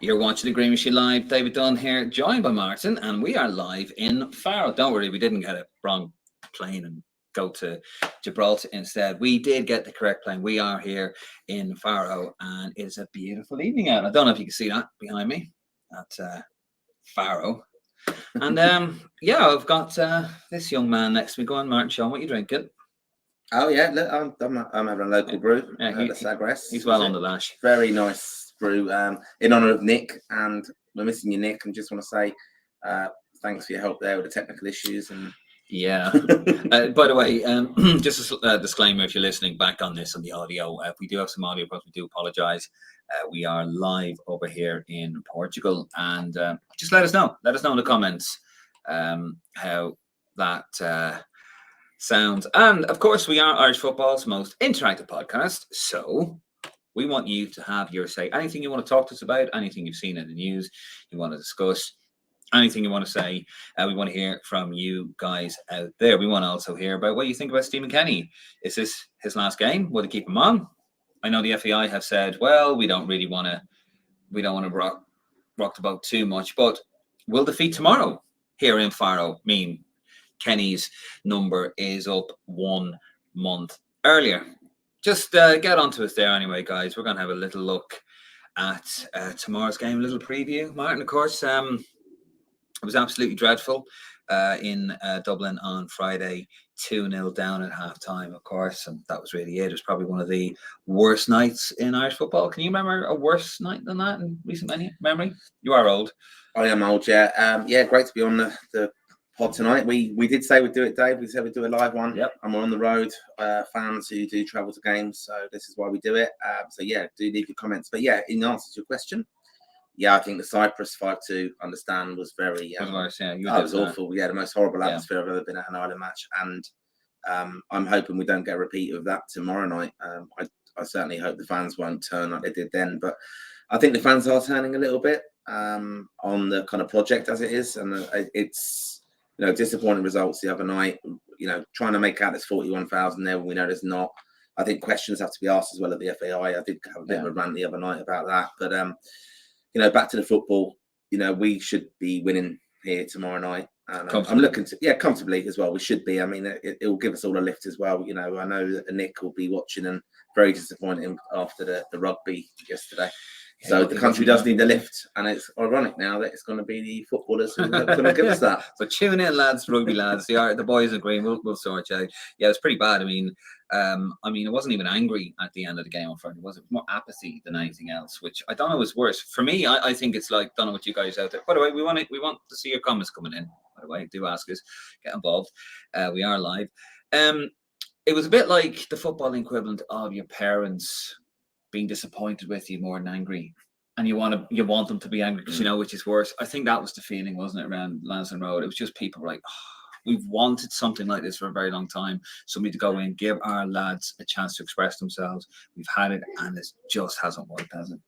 You're watching the Green Machine Live. David Dunn here, joined by Martin, and we are live in Faro. Don't worry, we didn't get a wrong plane and go to Gibraltar instead. We did get the correct plane. We are here in Faro, and it's a beautiful evening out. I don't know if you can see that behind me. That's Faro. And I've got this young man next to me. Go on, Martin, Sean, what are you drinking? Oh yeah, look, I'm having a local brew. Yeah, the Sagres. He's well on the lash. Very nice brew. In honour of Nick, and we're missing you, Nick. And just want to say, thanks for your help there with the technical issues. And yeah. By the way, just a disclaimer: if you're listening back on this on the audio, if we do have some audio problems, we do apologise. We are live over here in Portugal, and just let us know. Let us know in the comments how that sounds. And of course, we are Irish football's most interactive podcast. So we want you to have your say. Anything you want to talk to us about, anything you've seen in the news, you want to discuss, anything you want to say, we want to hear from you guys out there. We want to also hear about what you think about Stephen Kenny. Is this his last game? Will they keep him on? I know the FAI have said, well, we don't want to rock the boat too much, but will defeat tomorrow here in Faro mean Kenny's number is up 1 month earlier? Just get onto us there anyway, guys. We're going to have a little look at tomorrow's game, a little preview. Martin, of course, it was absolutely dreadful in Dublin on Friday, 2-0 down at half-time, of course, and that was really it. It was probably one of the worst nights in Irish football. Can you remember a worse night than that in recent memory? You are old. I am old, yeah. Great to be on the pod tonight. We did say we'd do it, Dave. We said we'd do a live one. Yep. And we're on the road. Fans who do travel to games, so this is why we do it. Do leave your comments. But yeah, in answer to your question, yeah, I think the Cyprus 5-2 understand was very was awful. Yeah, the most horrible atmosphere I've ever been at an Ireland match. And I'm hoping we don't get a repeat of that tomorrow night. I certainly hope the fans won't turn like they did then. But I think the fans are turning a little bit on the kind of project as it is. And it's disappointing results the other night. Trying to make out there's 41,000 there when we know there's not. I think questions have to be asked as well at the FAI. I did have a bit of a rant the other night about that. But back to the football. We should be winning here tomorrow night. And I'm looking to comfortably as well. We should be. I mean, it will give us all a lift as well. I know that Nick will be watching and very disappointed after the rugby yesterday. So the country does need the lift, and it's ironic now that it's going to be the footballers who are going to give us that. So tune in, lads, rugby lads. The boys are green. We'll sort you out. Yeah, it's pretty bad. I mean, it wasn't even angry at the end of the game on Friday. It was more apathy than anything else, which I don't know is worse. For me, I think it's like, don't know what you guys out there. By the way, we want to see your comments coming in. By the way, do ask us, get involved. We are live. It was a bit like the footballing equivalent of your parents being disappointed with you more than angry, and you want them to be angry because you know which is worse. I think that was the feeling, wasn't it, around Lansdowne Road? It was just people were like, we've wanted something like this for a very long time. Somebody to go in, give our lads a chance to express themselves. We've had it, and it just hasn't worked, has it?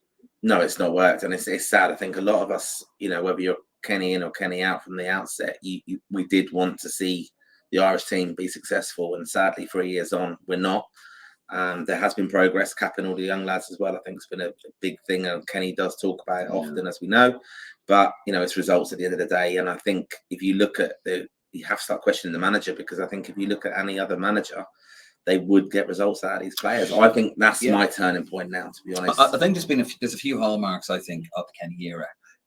No, it's not worked, and it's sad. I think a lot of us, whether you're Kenny in or Kenny out from the outset, we did want to see the Irish team be successful, and sadly, 3 years on, we're not. There has been progress, capping all the young lads as well. I think it's been a big thing, and Kenny does talk about it often, as we know. But it's results at the end of the day. And I think if you look at you have to start questioning the manager, because I think if you look at any other manager, they would get results out of these players. I think that's my turning point now, to be honest. I think there's a few hallmarks, I think, of the Kenny era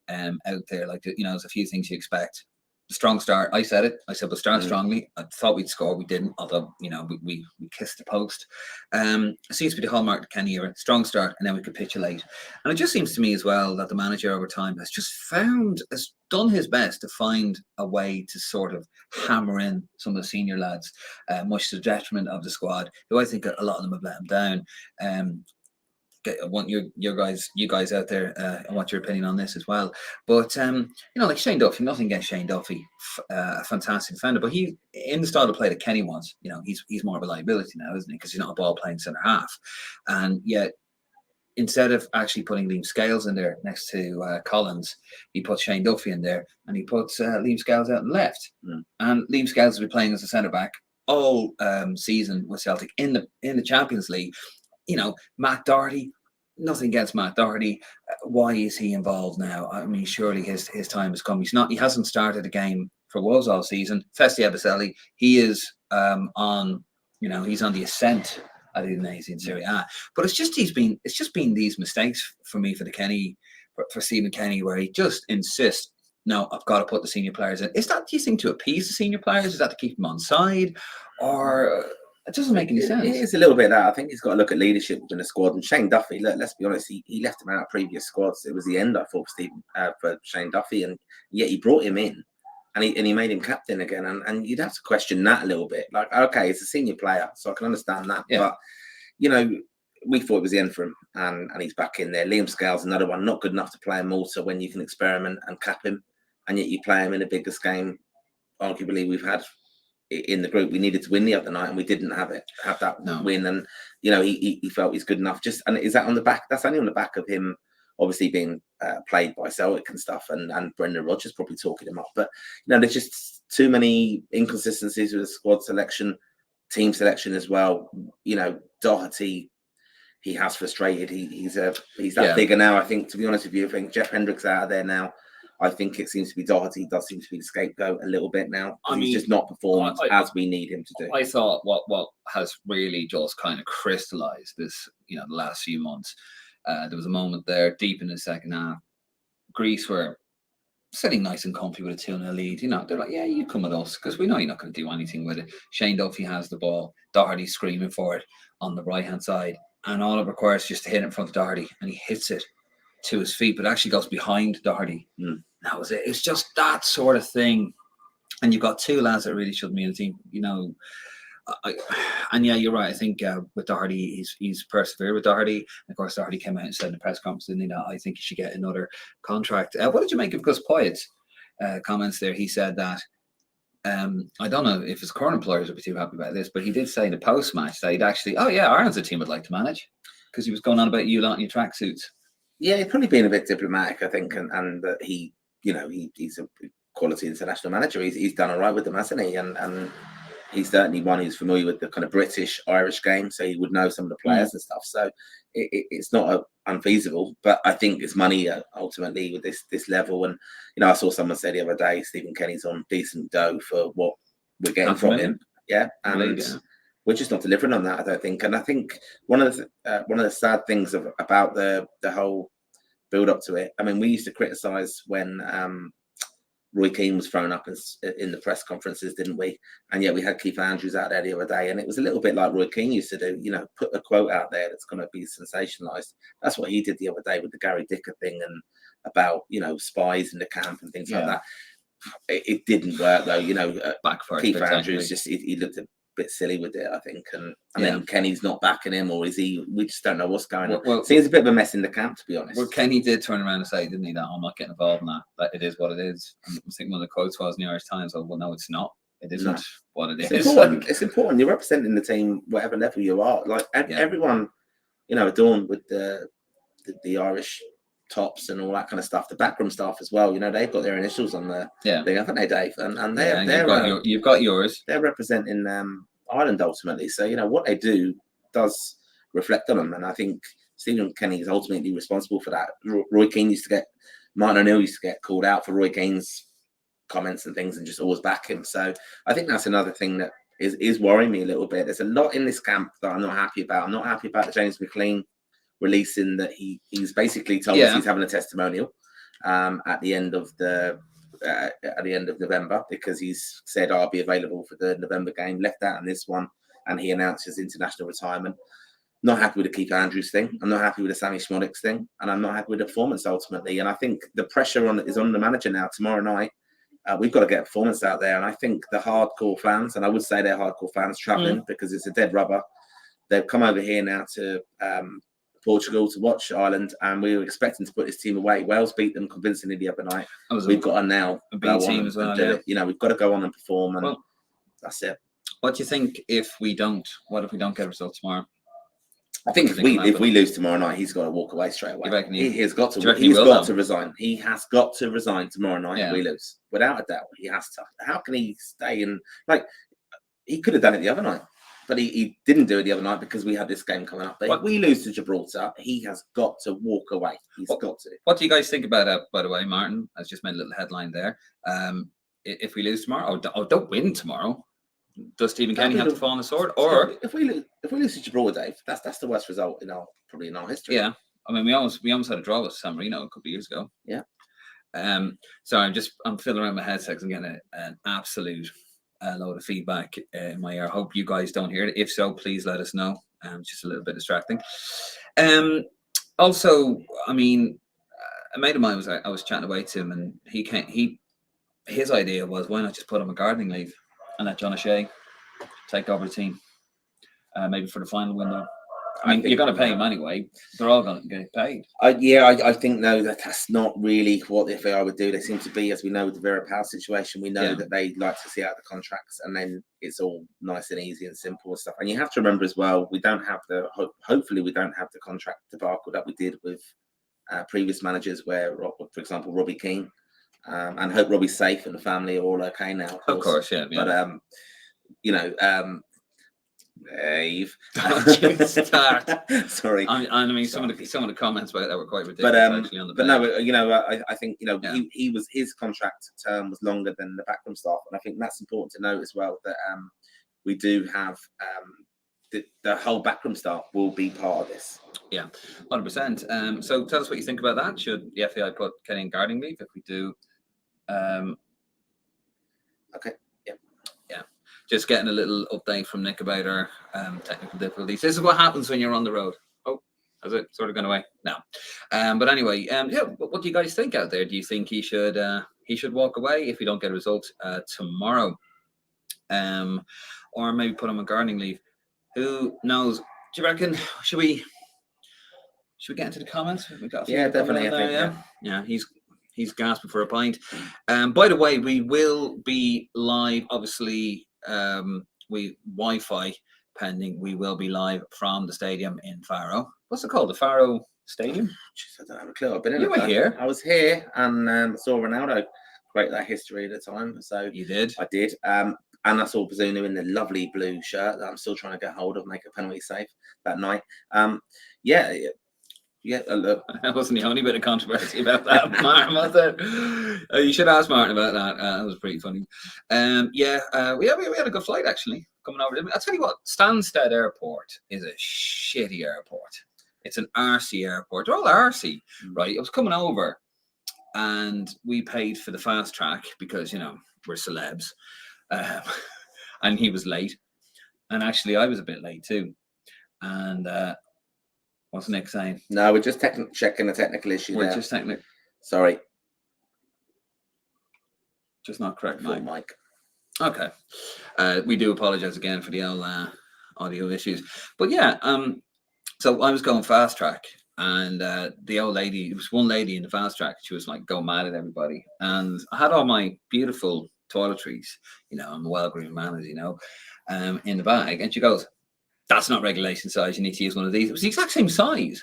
out there. Like, there's a few things you expect. Strong start. I said we'll start strongly. I thought we'd score. We didn't, although we kissed the post. It seems to be the hallmark of Kenny era. Strong start, and then we capitulate. And it just seems to me as well that the manager over time has done his best to find a way to sort of hammer in some of the senior lads, much to the detriment of the squad, who I think a lot of them have let him down. I want you guys out there. I want your opinion on this as well. But like Shane Duffy, nothing against Shane Duffy, a fantastic defender. But he, in the style of play that Kenny wants, he's more of a liability now, isn't he? Because he's not a ball playing centre half. And yet, instead of actually putting Liam Scales in there next to Collins, he puts Shane Duffy in there, and he puts Liam Scales out on the left. And Liam Scales will be playing as a centre back all season with Celtic in the Champions League. Matt Doherty, nothing against Matt Doherty. Why is he involved now? I mean, surely his time has come. He's not. He hasn't started a game for Wolves all season. Festi Abicelli, he is on. You know, he's on the ascent at Udinese in Serie A. But it's just been these mistakes for me for Stephen Kenny, where he just insists. No, I've got to put the senior players in. Is that, do you think, to appease the senior players? Is that to keep them on side? Or it doesn't make any sense? It is a little bit of that. I think he's got to look at leadership within the squad. And Shane Duffy, look, let's be honest, he left him out of previous squads. It was the end, I thought, for Shane Duffy. And yet he brought him in and he made him captain again. And you'd have to question that a little bit. Like, okay, he's a senior player, so I can understand that. Yeah. But, you know, we thought it was the end for him, and he's back in there. Liam Scales, another one, not good enough to play in Malta when you can experiment and cap him. And yet you play him in the biggest game, arguably, we've had in the group. We needed to win the other night, and we didn't have that win. And you know, he felt he's good enough. And is that on the back? That's only on the back of him, obviously being played by Celtic and stuff, and Brendan Rodgers probably talking him up. But you know, there's just too many inconsistencies with the squad selection, team selection as well. You know, Doherty, he has frustrated. He's that bigger now. I think, to be honest with you, I think Jeff Hendrick's out of there now. I think it seems to be Doherty does seem to be the scapegoat a little bit now. He's just not performed as we need him to do. I thought what has really just kind of crystallized this, you know, the last few months. There was a moment there deep in the second half. Greece were sitting nice and comfy with a 2-0 lead. You know, they're like, yeah, you come with us because we know you're not going to do anything with it. Shane Duffy has the ball. Doherty's screaming for it on the right-hand side. And all it requires is just to hit it in front of Doherty. And he hits it to his feet, but actually goes behind Doherty. That was it. It's just that sort of thing. And you've got two lads that really should be in the team, you know. And yeah, you're right. I think with Doherty, he's persevered with Doherty. And of course, Doherty came out and said in the press conference, didn't he, that I think he should get another contract. What did you make of Gus Poyet's comments there? He said that, I don't know if his current employers would be too happy about this, but he did say in the post-match that he'd actually, Ireland's a team I'd like to manage, because he was going on about you lot in your tracksuits. Yeah, he's probably been a bit diplomatic, I think, and that he, you know, he's a quality international manager. He's done all right with them, hasn't he? And he's certainly one who's familiar with the kind of British-Irish game, so he would know some of the players and stuff. So it's not unfeasible, but I think it's money ultimately with this level. And you know, I saw someone say the other day, Stephen Kenny's on decent dough for what we're getting from him. Yeah, and we're just not delivering on that, I don't think. And I think one of the sad things about the whole build up to it. I mean, we used to criticise when Roy Keane was thrown up in the press conferences, didn't we? And yet we had Keith Andrews out there the other day, and it was a little bit like Roy Keane used to do. You know, put a quote out there that's going to be sensationalised. That's what he did the other day with the Gary Dicker thing and about, you know, spies in the camp and things like that. It didn't work though. You know, Keith Andrews just he looked a bit silly with it, I think, and then Kenny's not backing him, or is he? We just don't know what's going on. Well, seems a bit of a mess in the camp, to be honest. Well, Kenny did turn around and say, didn't he, that I'm not getting involved in that. That it is what it is. I think one of the quotes was in the Irish Times, well, no, it's not. It isn't what it is. It's important. You're representing the team, whatever level you are. Like everyone, you know, adorned with the Irish tops and all that kind of stuff. The backroom staff as well. You know, they've got their initials on the thing, haven't they, Dave? And you've got yours. They're representing Ireland ultimately. So you know what they do does reflect on them, and I think Stephen Kenny is ultimately responsible for that. Roy Keane Martin O'Neill used to get called out for Roy Keane's comments and things, and just always back him. So I think that's another thing that is worrying me a little bit. There's a lot in this camp that I'm not happy about. I'm not happy about the James McLean releasing that he's basically told us he's having a testimonial at the end of November, because he's said I'll be available for the November game, left out in this one, and he announced his international retirement. Not happy with the Keith Andrews thing. I'm not happy with the Sammy Schmodix thing, and I'm not happy with the performance ultimately. And I think the pressure is on the manager now. Tomorrow night, we've got to get a performance out there, and I think the hardcore fans, and I would say they're hardcore fans travelling because it's a dead rubber. They've come over here now to Portugal to watch Ireland, and we were expecting to put this team away. Wales beat them convincingly the other night. We've got to now go on as well. You know, we've got to go on and perform, and that's it. What do you think if we don't? What if we don't get results tomorrow? I think if we lose tomorrow night, he's got to walk away straight away. He has got to. He's got to resign. He has got to resign tomorrow night if we lose, without a doubt. He has to. How can he stay in? Like, he could have done it the other night, but he didn't do it the other night because we had this game coming up. But if we lose to Gibraltar, he has got to walk away. He's got to. What do you guys think about that, by the way, Martin? I just made a little headline there. If we lose tomorrow, or don't win tomorrow, does Stephen Kenny have to fall on the sword? Or if we lose to Gibraltar, Dave, that's the worst result probably in our history. Yeah, I mean, we almost had a draw with San Marino a couple of years ago. Yeah. So I'm fiddling around my headset because I'm getting an absolute load of feedback in my ear. I hope you guys don't hear it. If so, please let us know. It's just a little bit distracting. Also, I mean, a mate of mine I was chatting away to him, and his idea was, why not just put him on gardening leave and let John O'Shea take over the team, maybe for the final window. I mean, you're going to pay him anyway. They're all going to get paid. I think that's not really what the FAI would do. They seem to be, as we know with the Vera Powell situation, we know that they like to see out the contracts, and then it's all nice and easy and simple and stuff. And you have to remember as well, hopefully we don't have the contract debacle that we did with previous managers, where, for example, Robbie Keane, and hope Robbie's safe and the family are all okay now. Of course, yeah. But Dave. Start. Sorry. I mean, some of the comments about that were quite ridiculous. Actually, on the but no, I think his contract term was longer than the backroom staff, and I think that's important to note as well, that we do have the whole backroom staff will be part of this. Yeah, 100%. So tell us what you think about that. Should the FAI put Kenny in gardening leave? If we do, okay. Just getting a little update from Nick about our technical difficulties. This is what happens when you're on the road. Oh, has it sort of gone away? No. But anyway, what do you guys think out there? Do you think he should walk away if we don't get a result tomorrow? Or maybe put him on gardening leave? Who knows? Do you reckon? Should we get into the comments? We got definitely. I think, yeah. He's gasping for a pint. By the way, we will be live. Obviously, Wi-Fi pending. We will be live from the stadium in Faro. What's it called? The Faro Stadium? Jeez, I don't have a clue. I've been in You were here. I was here and saw Ronaldo create that history at the time. So you did. I did. And I saw Bazunu in the lovely blue shirt that I'm still trying to get hold of, make a penalty save that night. Look. That wasn't the only bit of controversy about that, Martin, was it? You should ask Martin about that. That was pretty funny. We had a good flight actually coming over. I'll tell you what, Stansted Airport is a shitty airport. It's an RC airport. They're all RC, right? I was coming over, and we paid for the fast track because we're celebs, and he was late, and actually I was a bit late too, and. What's Nick saying? No, we're just checking a technical issue. We're just technical. Sorry. Just not correct, Mike. Okay. We do apologize again for the audio issues. But yeah, so I was going fast track, and the old lady, it was one lady in the fast track, she was like going mad at everybody. And I had all my beautiful toiletries, I'm a well-groomed man, as you know, in the bag. And she goes, "That's not regulation size. You need to use one of these." It was the exact same size.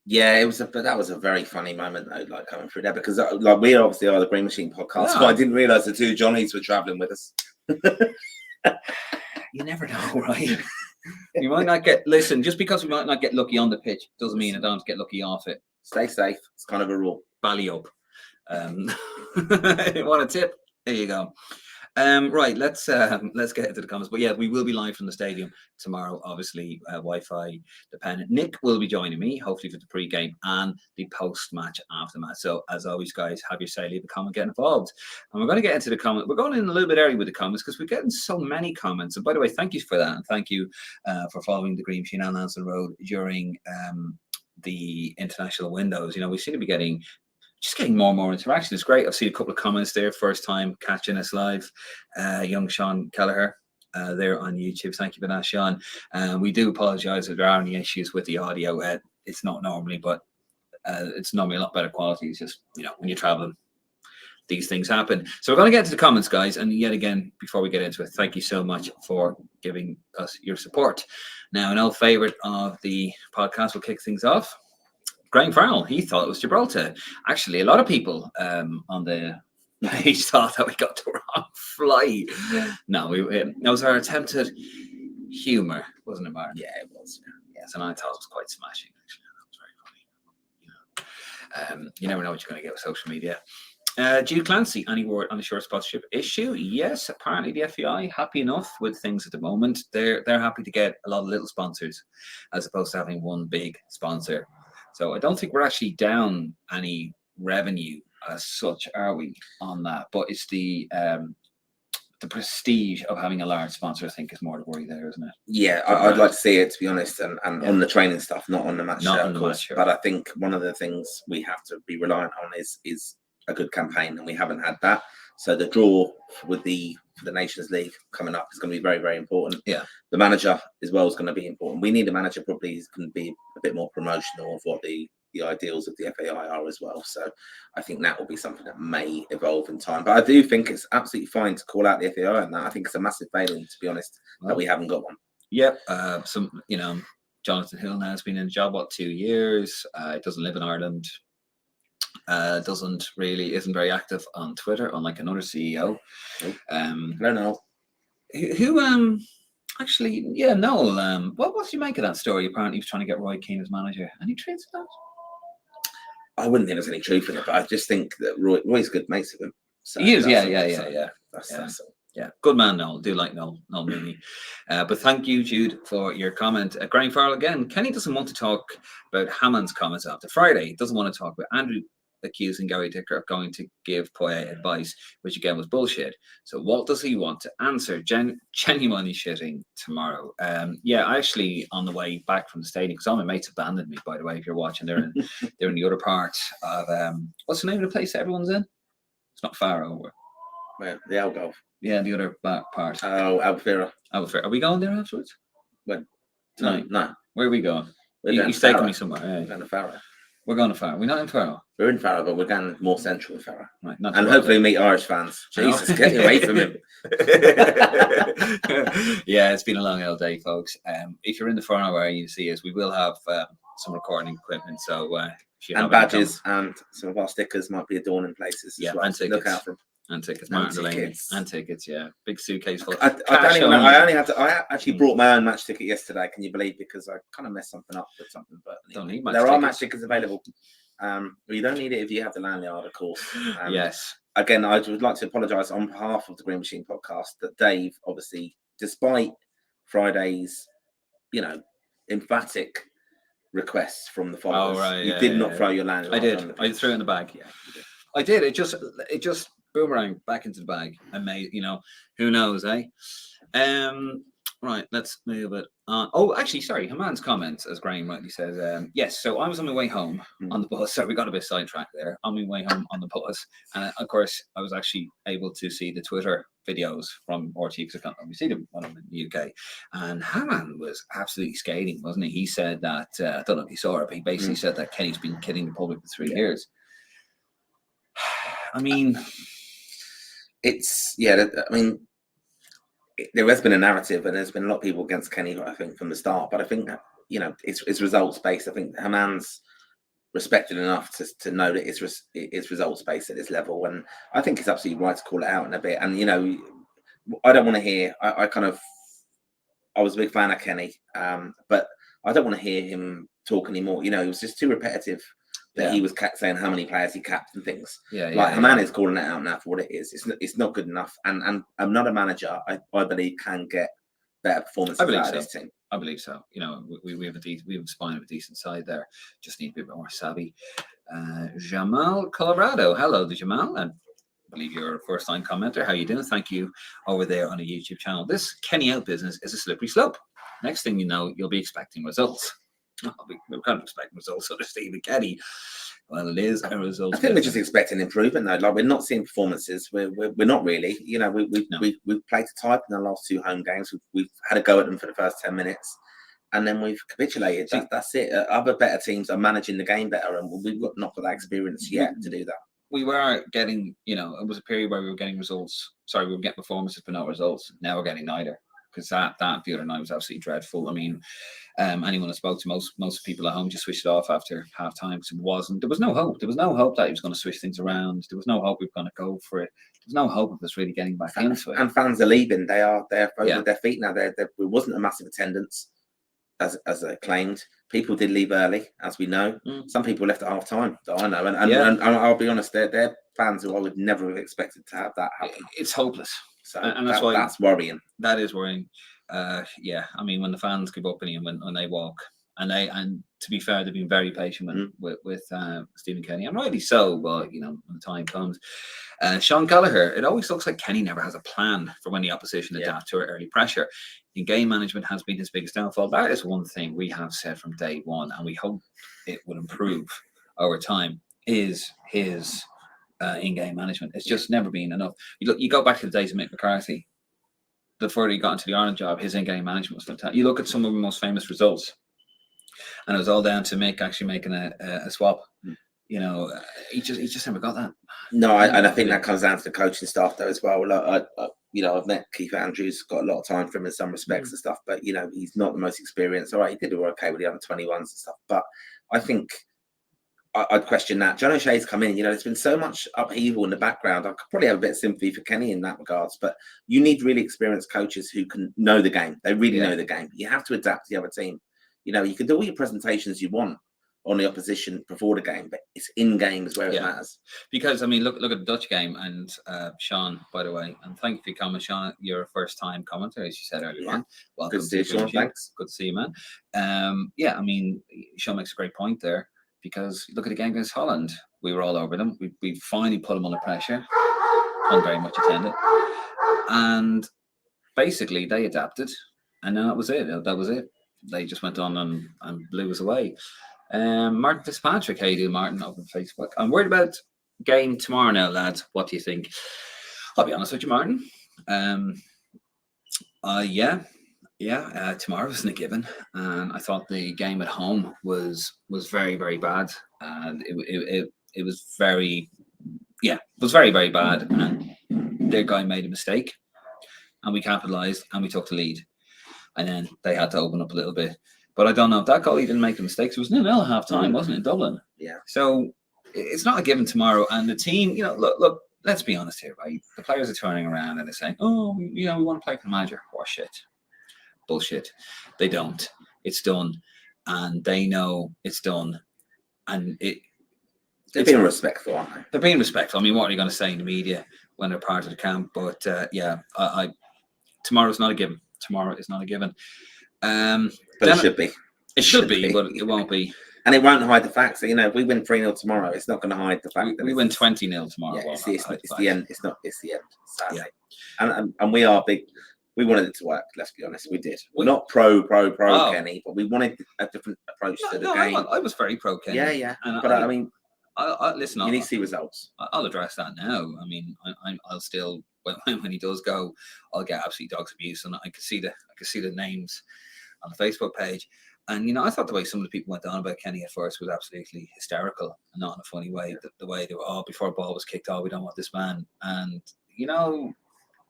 Yeah, but that was a very funny moment though, like coming through there, because we obviously are the Green Machine podcast, but I didn't realise the two Johnnies were travelling with us. You never know, right? You might not listen, just because we might not get lucky on the pitch doesn't mean I don't get lucky off it. Stay safe. It's kind of a rule. Bally up. Want a tip? There you go. Right, let's get into the comments. But yeah, we will be live from the stadium tomorrow, obviously Wi-Fi dependent. Nick will be joining me, hopefully for the pre-game and the post-match aftermath. So as always, guys, have your say, leave a comment, get involved. And we're going to get into the comment. We're going in a little bit early with the comments because we're getting so many comments. And by the way, thank you for that. And thank you for following the Green Machine on Lansdowne Road during the international windows. We seem to be getting more and more interaction. It's great. I've seen a couple of comments there. First time catching us live. Young Sean Kelleher there on YouTube. Thank you for that, Sean. We do apologise if there are any issues with the audio. It's not normally, but it's normally a lot better quality. It's just, when you're traveling, these things happen. So we're going to get to the comments, guys. And yet again, before we get into it, thank you so much for giving us your support. Now, an old favourite of the podcast will kick things off. Graham Farrell, he thought it was Gibraltar. Actually, a lot of people on the page thought that we got the wrong flight. No, that was our attempted humour, wasn't it, Martin? Yeah, it was. Yes, and I thought it was quite smashing. Actually, that was very funny. You never know what you're going to get with social media. Jude Clancy, any word on the short sponsorship issue? Yes, apparently the FEI happy enough with things at the moment. They're happy to get a lot of little sponsors as opposed to having one big sponsor. So I don't think we're actually down any revenue as such, are we, on that? But it's the prestige of having a large sponsor, I think, is more the worry there, isn't it? Yeah, I'd like to see it, to be honest, and on the training stuff, not on the match Not shirt, on of the course. match shirt. But I think one of the things we have to be reliant on is a good campaign, and we haven't had that. So the draw for the Nations League coming up is going to be very, very important. Yeah. The manager as well is going to be important. We need a manager probably who's going to be a bit more promotional of what the ideals of the FAI are as well. So I think that will be something that may evolve in time. But I do think it's absolutely fine to call out the FAI on that. I think it's a massive failing, to be honest, that we haven't got one. Yep. Jonathan Hill now has been in the job, 2 years? Doesn't live in Ireland. Isn't very active on Twitter, unlike another CEO. I don't know. Who actually, yeah, Noel, what do you make of that story? Apparently he was trying to get Roy Keane as manager. Any truth to that? I wouldn't think there's any truth in it, but I just think that Roy's good mates with him. So he is, yeah. That's all. Yeah, good man, Noel. Do like Noel Mooney. But thank you, Jude, for your comment. Graham Farrell again. Kenny doesn't want to talk about Hammond's comments after Friday. He doesn't want to talk about Andrew accusing Gary Dicker of going to give Poyet advice, which again was bullshit. So what does he want to answer? Genuinely shitting tomorrow. I actually, on the way back from the stadium, because all my mates abandoned me, by the way, if you're watching, they're in the other part of what's the name of the place that everyone's in? It's not Faro. Well, the Algarve. Yeah, the other part. Oh, Albufeira. Are we going there afterwards? When? Tonight? No. Where are we going? He's taking me somewhere. Yeah. We're going to Faro. We're going to Faro. We're not in Faro. We're in Faro, but we're going more central in Faro. Right, and hopefully meet Irish fans. Jesus, get away from him. Yeah, it's been a long old day, folks. If you're in the Faro area, you see us. We will have some recording equipment. So and badges and some of our stickers might be adorning places. Yeah, as well. and tickets. Look out for them. And tickets, Martin Delaney. And tickets, yeah. Big suitcase full. I actually brought my own match ticket yesterday. Can you believe? Because I kind of messed something up with something. But don't need there are match tickets available. You don't need it if you have the lanyard, of course. Yes. Again, I would like to apologise on behalf of the Green Machine podcast that Dave, obviously, despite Friday's, emphatic requests from the followers, you did not throw your lanyard. I did. I threw it in the bag. Yeah, I did. It just boomerang back into the bag. Who knows, eh? Right, let's move it on. Oh, actually, sorry, Haman's comments, as Graham rightly says. Yes, so I was on my way home on the bus. So we got a bit sidetracked there. On my way home on the bus, and of course, I was actually able to see the Twitter videos from RT because I can't really see them when I'm in the UK. And Haman was absolutely scathing, wasn't he? He said that I don't know if you saw it, but he basically said that Kenny's been kidding the public for 3 years. I mean, there has been a narrative, and there's been a lot of people against Kenny, I think, from the start. But I think it's results based. I think Haman's respected enough to know that it's results based at this level, and I think it's absolutely right to call it out in a bit. And I don't want to hear. I was a big fan of Kenny, but I don't want to hear him talk anymore. He was just too repetitive. That he was saying how many players he capped and things. Haman is calling it out now for what it is. It's not good enough. And I'm not a manager. I believe can get better performances out of this team. I believe so. We have a spine of a decent side there. Just need a bit more savvy. Jamal Colorado. Hello, Jamal. And I believe you're a first-time commenter. How you doing? Thank you over there on a YouTube channel. This Kenny out business is a slippery slope. Next thing you know, you'll be expecting results. We're kind of expecting results under Stephen Kenny. Well, it is a result. I think we're just expecting improvement, though. Like, we're not seeing performances. We're not really. We've played to type in the last 2 home games. We've had a go at them for the first 10 minutes, and then we've capitulated. That's it. Other better teams are managing the game better, and we've not got that experience yet to do that. We were getting, it was a period where we were getting results. Sorry, we were getting performances, but not results. Now we're getting neither. because that the other night was absolutely dreadful. I mean, anyone I spoke to, most people at home just switched it off after half time because there was no hope. There was no hope that he was going to switch things around. There was no hope we were going to go for it. There was no hope of us really getting back into it. And fans are leaving. They're over their feet now. There wasn't a massive attendance as they claimed. People did leave early, as we know. Some people left at half time, that I know. And I'll be honest, they're fans who I would never have expected to have that happen. It's hopeless. So and that's worrying. That is worrying. I mean, when the fans give up on you when they walk, and to be fair, they've been very patient with Stephen Kenny, and rightly so. But you know, when the time comes, Sean Gallagher, it always looks like Kenny never has a plan for when the opposition adapt to early pressure. In game management has been his biggest downfall. That is one thing we have said from day one, and we hope it will improve over time. Is his in-game management? It's just never been enough. You go back to the days of Mick McCarthy. Before he got into the Ireland job, his in-game management was fantastic. You look at some of the most famous results, and it was all down to Mick actually making a swap. You know, he just never got that. No, and I think that comes down to the coaching staff though as well. Like, I've met Keith Andrews, got a lot of time for him in some respects and stuff, but he's not the most experienced. All right, he did all okay with the under 21s and stuff, but I think I'd question that. John O'Shea's come in. There's been so much upheaval in the background. I could probably have a bit of sympathy for Kenny in that regards, but you need really experienced coaches who can know the game. They really know the game. You have to adapt to the other team. You can do all your presentations you want on the opposition before the game, but it's in game is where it matters. Because I mean, look at the Dutch game, and Sean, by the way, and thank you for your comment, Sean. You're a first-time commenter, as you said earlier on. Welcome. Good to see you, Sean. Thanks. Good to see you, man. I mean, Sean makes a great point there. Because look at the game against Holland, we were all over them. We finally put them under pressure, not very much attended, and basically they adapted, and that was it. They just went on and blew us away. Martin Fitzpatrick, how you doing, Martin? Over on Facebook. I'm worried about game tomorrow now, lads. What do you think? I'll be honest with you, Martin. Tomorrow wasn't a given, and I thought the game at home was very, very bad, and it was very very bad, and their guy made a mistake, and we capitalised and we took the lead, and then they had to open up a little bit. But I don't know if that goalie didn't make the mistakes. It was 0-0 at half time, wasn't it, in Dublin? Yeah. So it's not a given tomorrow, and the team, look. Let's be honest here, right? The players are turning around and they're saying, "Oh, we want to play for the manager." Horse shit. Bullshit. They don't. It's done, and they know it's done, and they're being respectful, aren't they? They're being respectful. I mean, what are you going to say in the media when they're part of the camp? But tomorrow's not a given. Tomorrow is not a given. But it should be. It should be, but it won't be. And it won't hide the fact that if we win 3-0 tomorrow, it's not going to hide the fact that we win 20-0 tomorrow. Yeah, it's the end. It's the end. Sadly. Yeah. And we are big. We wanted it to work. Let's be honest. We did. We're not pro Kenny, but we wanted a different approach to the game. I was very pro Kenny. Yeah. But I mean, listen. You need to see results. I'll address that now. I mean, I'll still when he does go, I'll get absolutely dog's abuse, and I could see the names on the Facebook page. And I thought the way some of the people went on about Kenny at first was absolutely hysterical, and not in a funny way. The way they were, before a ball was kicked, we don't want this man, and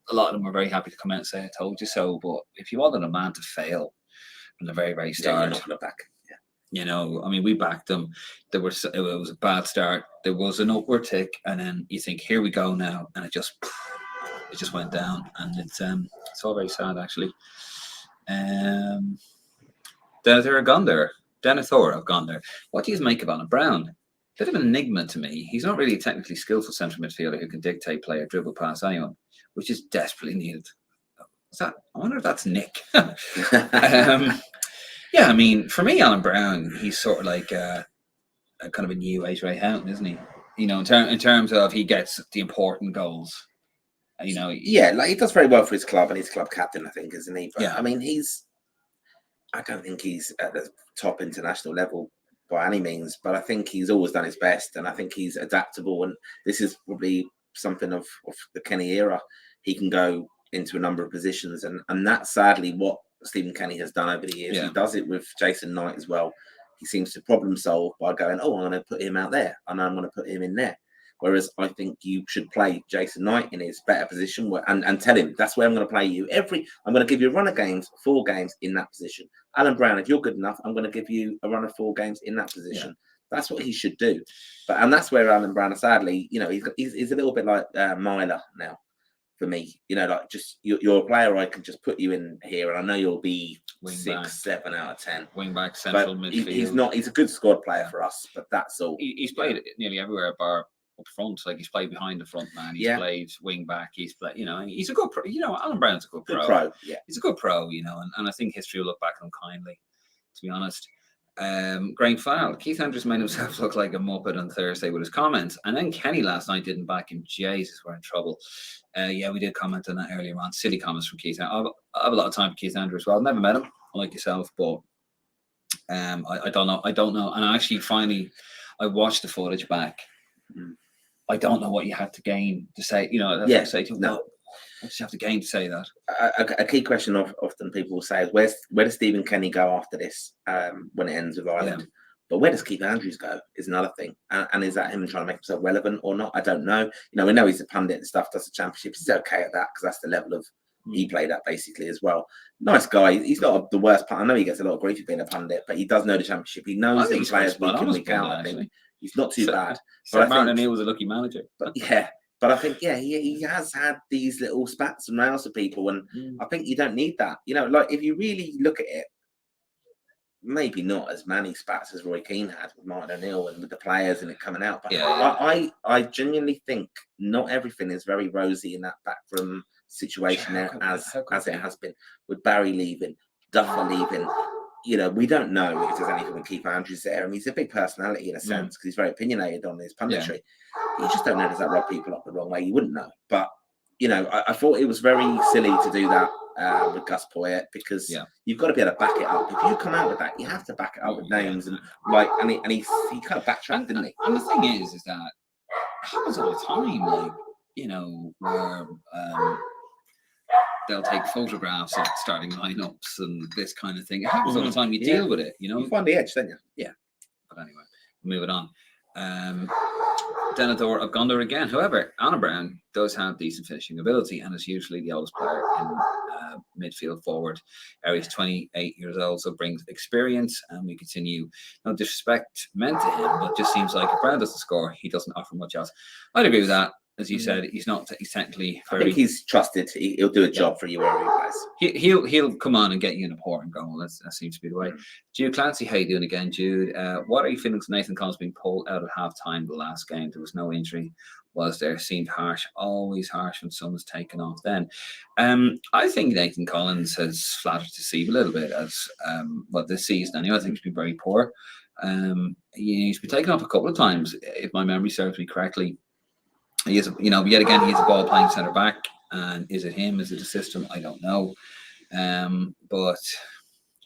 a lot of them were very happy to come out and say, "I told you so." But if you wanted a man to fail from the very, very start, you're not going to back. I mean, we backed them. It was a bad start. There was an upward tick, and then you think, "Here we go now," and it just went down, and it's all very sad, actually. Denethor have gone there. What do you make of Alan Brown? Bit of an enigma to me. He's not really a technically skillful central midfielder who can dictate play or dribble past anyone, which is desperately needed. I wonder if that's Nick. I mean, for me, Alan Brown, he's sort of like a kind of a new age Ray Houghton, isn't he? In terms of he gets the important goals. Like he does very well for his club, and he's club captain, I think, isn't he? But I mean, I don't think he's at the top international level by any means, but I think he's always done his best, and I think he's adaptable, and this is probably something of the Kenny era. He can go into a number of positions, and that's sadly what Stephen Kenny has done over the years. He does it with Jason Knight as well. He seems to problem solve by going, I'm going to put him out there, and I'm going to put him in there. Whereas I think you should play Jason Knight in his better position and tell him that's where I'm going to play you. I'm going to give you a run of games, 4 games in that position. Alan Brown, if you're good enough, I'm going to give you a run of 4 games in that position. That's what he should do. And that's where Alan Brown, sadly, he's a little bit like Myler now. For me, like just you're a player. I can just put you in here, and I know you'll be Wing 6, back. 7 out of 10. Wing back, central midfield. He's not. He's a good squad player for us, but that's all. He's played nearly everywhere, bar up front. Like he's played behind the front man. He's played wing back. He's played. He's a good pro. Alan Brown's a good pro. He's a good pro. And I think history will look back on him kindly. To be honest. Graham Fowle, Keith Andrews made himself look like a muppet on Thursday with his comments, and then Kenny last night didn't back him. Jesus, we're in trouble. We did comment on that earlier on. Silly comments from Keith. I have a lot of time for Keith Andrews. Well, I've never met him, like yourself, but I don't know. And actually, I watched the footage back. I don't know what you had to gain to say. I just have to gain to say that. A key question often people will say is where does Stephen Kenny go after this when it ends with Ireland? Yeah. But where does Keith Andrews go is another thing. And is that him trying to make himself relevant or not? I don't know. We know he's a pundit and stuff, does the championship. He's okay at that because that's the level of he played at basically as well. Nice guy. He's not the worst pundit. I know he gets a lot of grief for being a pundit, but he does know the championship. He knows the players week in, week out. I think he's not too bad. But Martin O'Neill was a lucky manager. But I think, he has had these little spats and rows of people, and I think you don't need that. Like if you really look at it, maybe not as many spats as Roy Keane had with Martin O'Neill and with the players and it coming out. But I genuinely think not everything is very rosy in that backroom situation as it has been with Barry leaving, Duffer leaving. We don't know if there's anything with Keith Andrews there. I mean, he's a big personality in a sense because he's very opinionated on his punditry. You just don't know, does that rub people up the wrong way? You wouldn't know. But, I thought it was very silly to do that with Gus Poyet because you've got to be able to back it up. If you come out with that, you have to back it up with names and he kind of backtracked, didn't he? And the thing is that it happens all the time, where they'll take photographs of starting lineups and this kind of thing. It happens all the time. You deal with it, You find the edge, don't you? Yeah. But anyway, moving on. Denethor, I've gone there again. However, Alan Brown does have decent finishing ability and is usually the oldest player in midfield forward. He's 28 years old, so brings experience, and we continue. No disrespect meant to him, but just seems like if Brown doesn't score, he doesn't offer much else. I'd agree with that. As you said, he's technically very... I think he's trusted. He'll do a job for you wherever he plays. He'll come on and get you an important goal. That seems to be the way. Jude Clancy, how you doing again, Jude? What are you feeling? Nathan Collins being pulled out at half-time the last game. There was no injury. Was there? Seemed harsh. Always harsh when someone's taken off then. I think Nathan Collins has flattered to see a little bit as this season. Anyway, I think he's been very poor. He's been taken off a couple of times, if my memory serves me correctly. He is, yet again, he's a ball playing centre back. And is it him? Is it the system? I don't know. But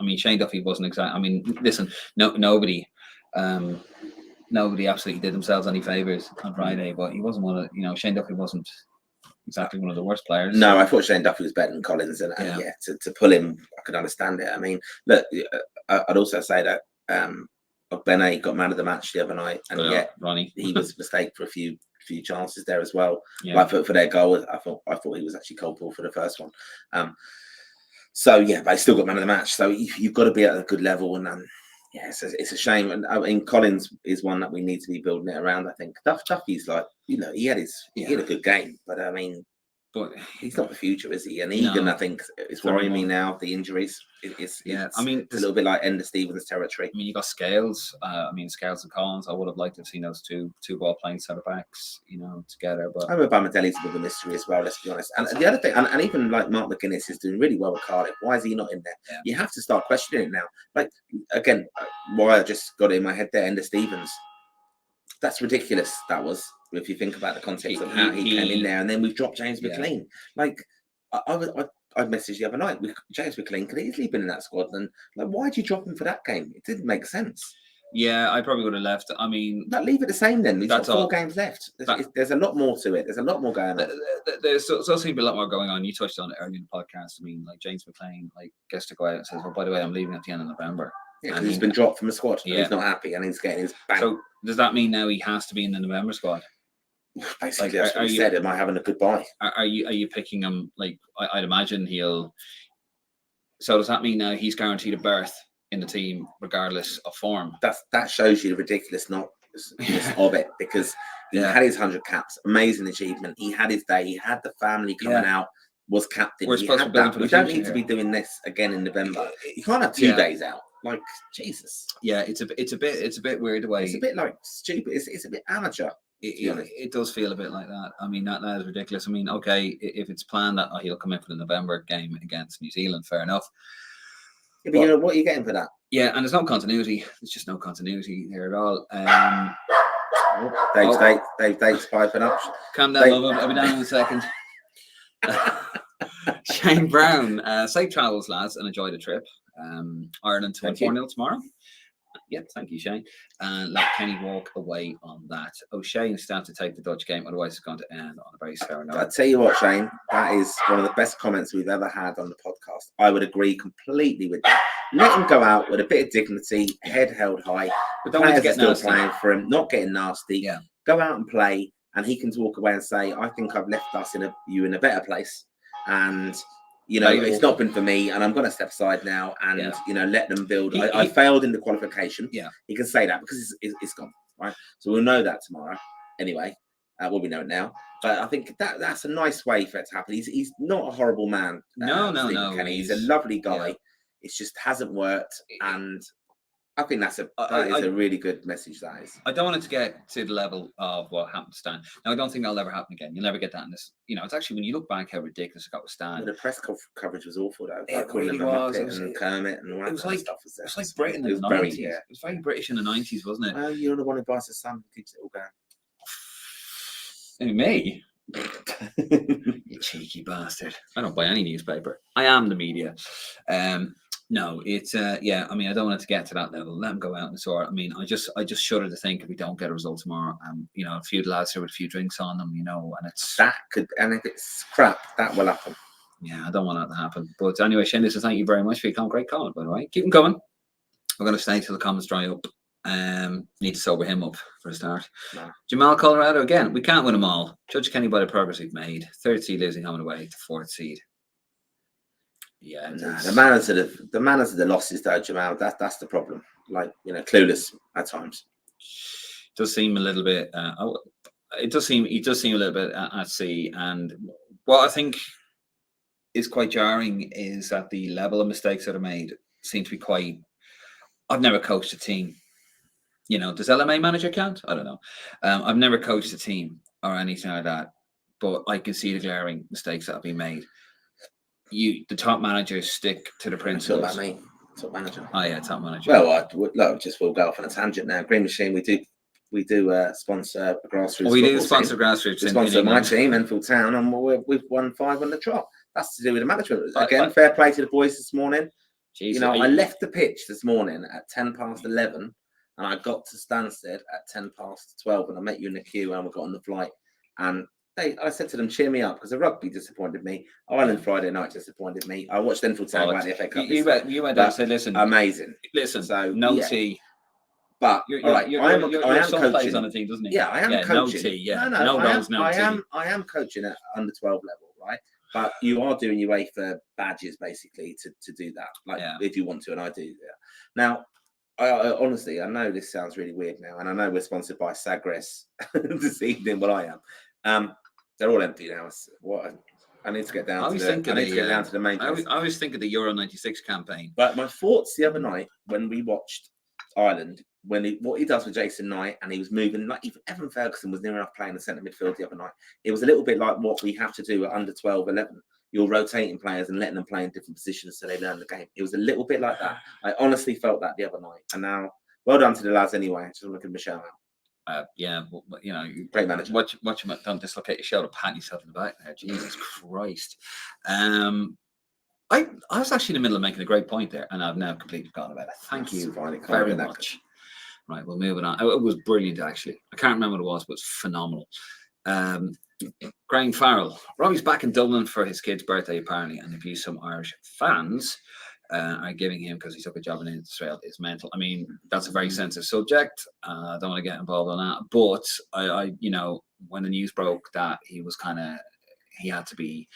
I mean, Shane Duffy wasn't exactly. I mean, listen, nobody absolutely did themselves any favors on Friday. But he wasn't one of, Shane Duffy wasn't exactly one of the worst players. No, I thought Shane Duffy was better than Collins, and to pull him, I could understand it. I mean, look, I'd also say that Benet got man of the match the other night, and Ronnie, he was mistaken for a few chances there as well. Like for their goal, I thought he was actually culpable for the first one. But he still got man of the match. So you've got to be at a good level, and it's a shame. And I mean, Collins is one that we need to be building it around. I think Duffy's like, he had a good game, but I mean, but he's not the future, is he? And Egan, I think, is worrying me now. The injuries, I mean, it's a little bit like Ender Stevens territory. I mean, you got Scales. Scales and Collins. I would have liked to have seen those two ball playing centre backs, together. But I remember Bamadelli's a bit of a mystery as well. Let's be honest. And the other thing, and even like Mark McGuinness is doing really well with Cardiff. Why is he not in there? Yeah. You have to start questioning it now. Like again, why I just got it in my head there, Ender Stevens. That's ridiculous. That was, if you think about the context of how he came in there, and then we've dropped James McLean. Like I messaged the other night with James McLean could easily been in that squad, and like, why did you drop him for that game? It didn't make sense. Yeah, I probably would have left. I mean, leave it the same then. We've got 4 games left. There's a lot more to it. There's a lot more going on. There's also seems to be a lot more going on. You touched on it earlier in the podcast. I mean, like James McLean, gets to go out and says, "Well, by the way, I'm leaving at the end of November." Yeah, and he's been dropped from the squad. And he's not happy, and he's getting his bang. So does that mean now he has to be in the November squad? Basically, that's what he said. Am I having a good buy? Are you picking him? Like I'd imagine he'll. So does that mean now he's guaranteed a berth in the team regardless of form? That shows you the ridiculousness of it, because he had his 100 caps, amazing achievement. He had his day. He had the family coming out. Was captain. We're supposed to be building for the future. We don't need to be doing this again in November. You can't have 2 days out. Like, Jesus. Yeah, it's a bit weird the way. It's a bit like stupid. It's a bit amateur. It does feel a bit like that. I mean, that is ridiculous. I mean, okay, if it's planned that he'll come in for the November game against New Zealand, fair enough. Yeah, but you know what are you getting for that? Yeah, and there's no continuity. There's just no continuity there at all. Dave's piping up. Calm down, love. I'll be down in a second. Shane Brown, safe travels, lads, and enjoy the trip. Ireland to win 4-0 tomorrow. Yeah, thank you, Shane. And let Kenny walk away on that. O'Shea is still to take the Dutch game, otherwise it's going to end on a very sour note. I'll tell you what, Shane, that is one of the best comments we've ever had on the podcast. I would agree completely with that. Let him go out with a bit of dignity, head held high. But don't want to get still nasty. Playing for him, not getting nasty. Yeah. Go out and play, and he can walk away and say, I think I've left us in a better place. And it's not been for me, and I'm going to step aside now and let them build. I failed in the qualification. Yeah, he can say that because it's gone, right? So we'll know that tomorrow. Anyway, we know it now. But I think that's a nice way for it to happen. He's not a horrible man. No. Kenny. He's a lovely guy. Yeah. It just hasn't worked, and I think that is a really good message. That is. I don't want it to get to the level of what happened to Stan. Now, I don't think that'll ever happen again. You'll never get that in this. It's actually, when you look back, how ridiculous it got with Stan. Well, the press coverage was awful, though. It really was. And Kermit and all that stuff. It was like Britain in the 90s. It was very British in the 90s, wasn't it? Oh, you're the one who buys the Sun, keeps it all going. Me? You cheeky bastard. I don't buy any newspaper. I am the media. No, it's I mean, I don't want it to get to that level. Let them go out and sort. I mean, I just shudder to think if we don't get a result tomorrow, a few lads here with a few drinks on them, and it's and if it's crap, that will happen. Yeah, I don't want that to happen. But anyway, Shane, listen, thank you very much for your comment. Great comment, by the way. Keep them coming. We're going to stay till the comments dry up. Need to sober him up for a start. No. Jamal, Colorado again. We can't win them all. Judge Kenny by the progress we've made. 3rd seed losing home and away to 4th seed. Yeah, the manners of the losses, though, Jamal. That's the problem. Like, clueless at times. It does seem a little bit. It does seem a little bit at sea. And what I think is quite jarring is that the level of mistakes that are made seem to be quite. I've never coached a team. Does LMA manager count? I don't know. I've never coached a team or anything like that, but I can see the glaring mistakes that have been made. The top managers stick to the principles. Talk about me, top manager. Oh yeah, top manager. Well, we'll go off on a tangent now. Green Machine, we do sponsor a grassroots. Well, we do sponsor grassroots. We sponsor my team, Enfield Town, and we've won 5 on the trot. That's to do with the management. Again, fair play to the boys this morning. Jeez, I left the pitch this morning at 11:10, and I got to Stansted at 12:10, and I met you in the queue, and we got on the flight. And I said to them, cheer me up, because the rugby disappointed me. Ireland Friday night disappointed me. I watched Enfield Town about the FA Cup. You went down and said, listen. Amazing. Listen, so no tea. But I am coaching on the team, doesn't he? Yeah, I am coaching. No tea, I am coaching at under 12 level, right? But you are doing your way for badges, basically, to do that. If you want to, and I do. Yeah. Now, I honestly, I know this sounds really weird now, and I know we're sponsored by Sagres this evening. Well, I am. They're all empty now. I need to get down. Down to the main. I was thinking the Euro '96 campaign. But my thoughts the other night when we watched Ireland, what he does with Jason Knight, and he was moving, like even Evan Ferguson was near enough playing the centre midfield the other night. It was a little bit like what we have to do at under 12, 11. You're rotating players and letting them play in different positions so they learn the game. It was a little bit like that. I honestly felt that the other night. And now, well done to the lads anyway. Just want to give them a shout out. Great manager. Watch him. Don't dislocate your shoulder, pat yourself in the back there. Jesus Christ. I was actually in the middle of making a great point there, and I've now completely forgotten about it. Thank you very much. Right, we're moving on. It was brilliant, actually. I can't remember what it was, but it's phenomenal. Graham Farrell. Robbie's back in Dublin for his kid's birthday, apparently, and the views some Irish fans are giving him because he took a job in Israel is mental. I mean, that's a very sensitive subject. I don't want to get involved on that, but I when the news broke that he had to be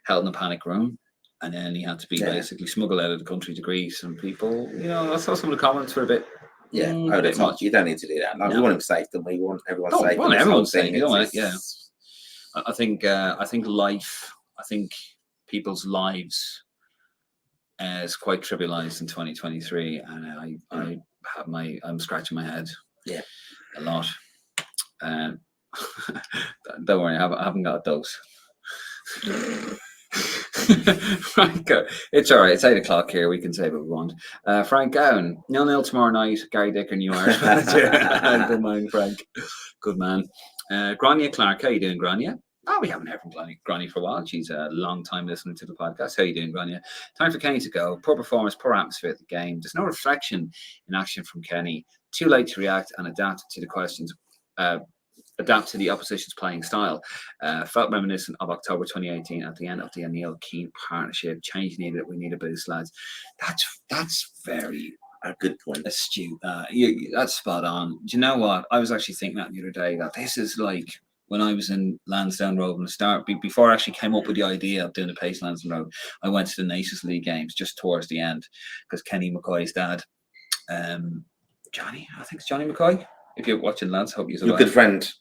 held in a panic room, and then he had to be basically smuggled out of the country to Greece, and people, I saw some of the comments were a bit. Yeah, a bit much. You don't need to do that. Like, we want him safe, and we want everyone safe. Want everyone safe. You don't want it. Yeah. I think life. I think people's lives is quite trivialized in 2023, and I'm scratching my head. Yeah, a lot. Don't worry, I haven't got a dose. Frank, it's all right. It's 8:00 here. We can say what we want. Frank Gowan, 0-0 tomorrow night. Gary Dicker, new Irish manager. Good man, Frank. Good man. Grania Clark, how you doing, Grania? Oh, we haven't heard from Grania for a while. She's a long time listener to the podcast. How you doing, Grania? Time for Kenny to go. Poor performance, poor atmosphere at the game. There's no reflection in action from Kenny. Too late to react and adapt to the questions. Adapt to the opposition's playing style. Felt reminiscent of October 2018 at the end of the O'Neill Keane partnership. Change needed. We need a boost, lads. That's very a good point. Astute. That's spot on. Do you know what? I was actually thinking that the other day, that this is like when I was in Lansdowne Road in the start, before I actually came up with the idea of doing the Pace Lansdowne Road, I went to the Nations League games just towards the end because Kenny McCoy's dad, Johnny, I think it's Johnny McCoy. If you're watching, lads, hope you're your good friend.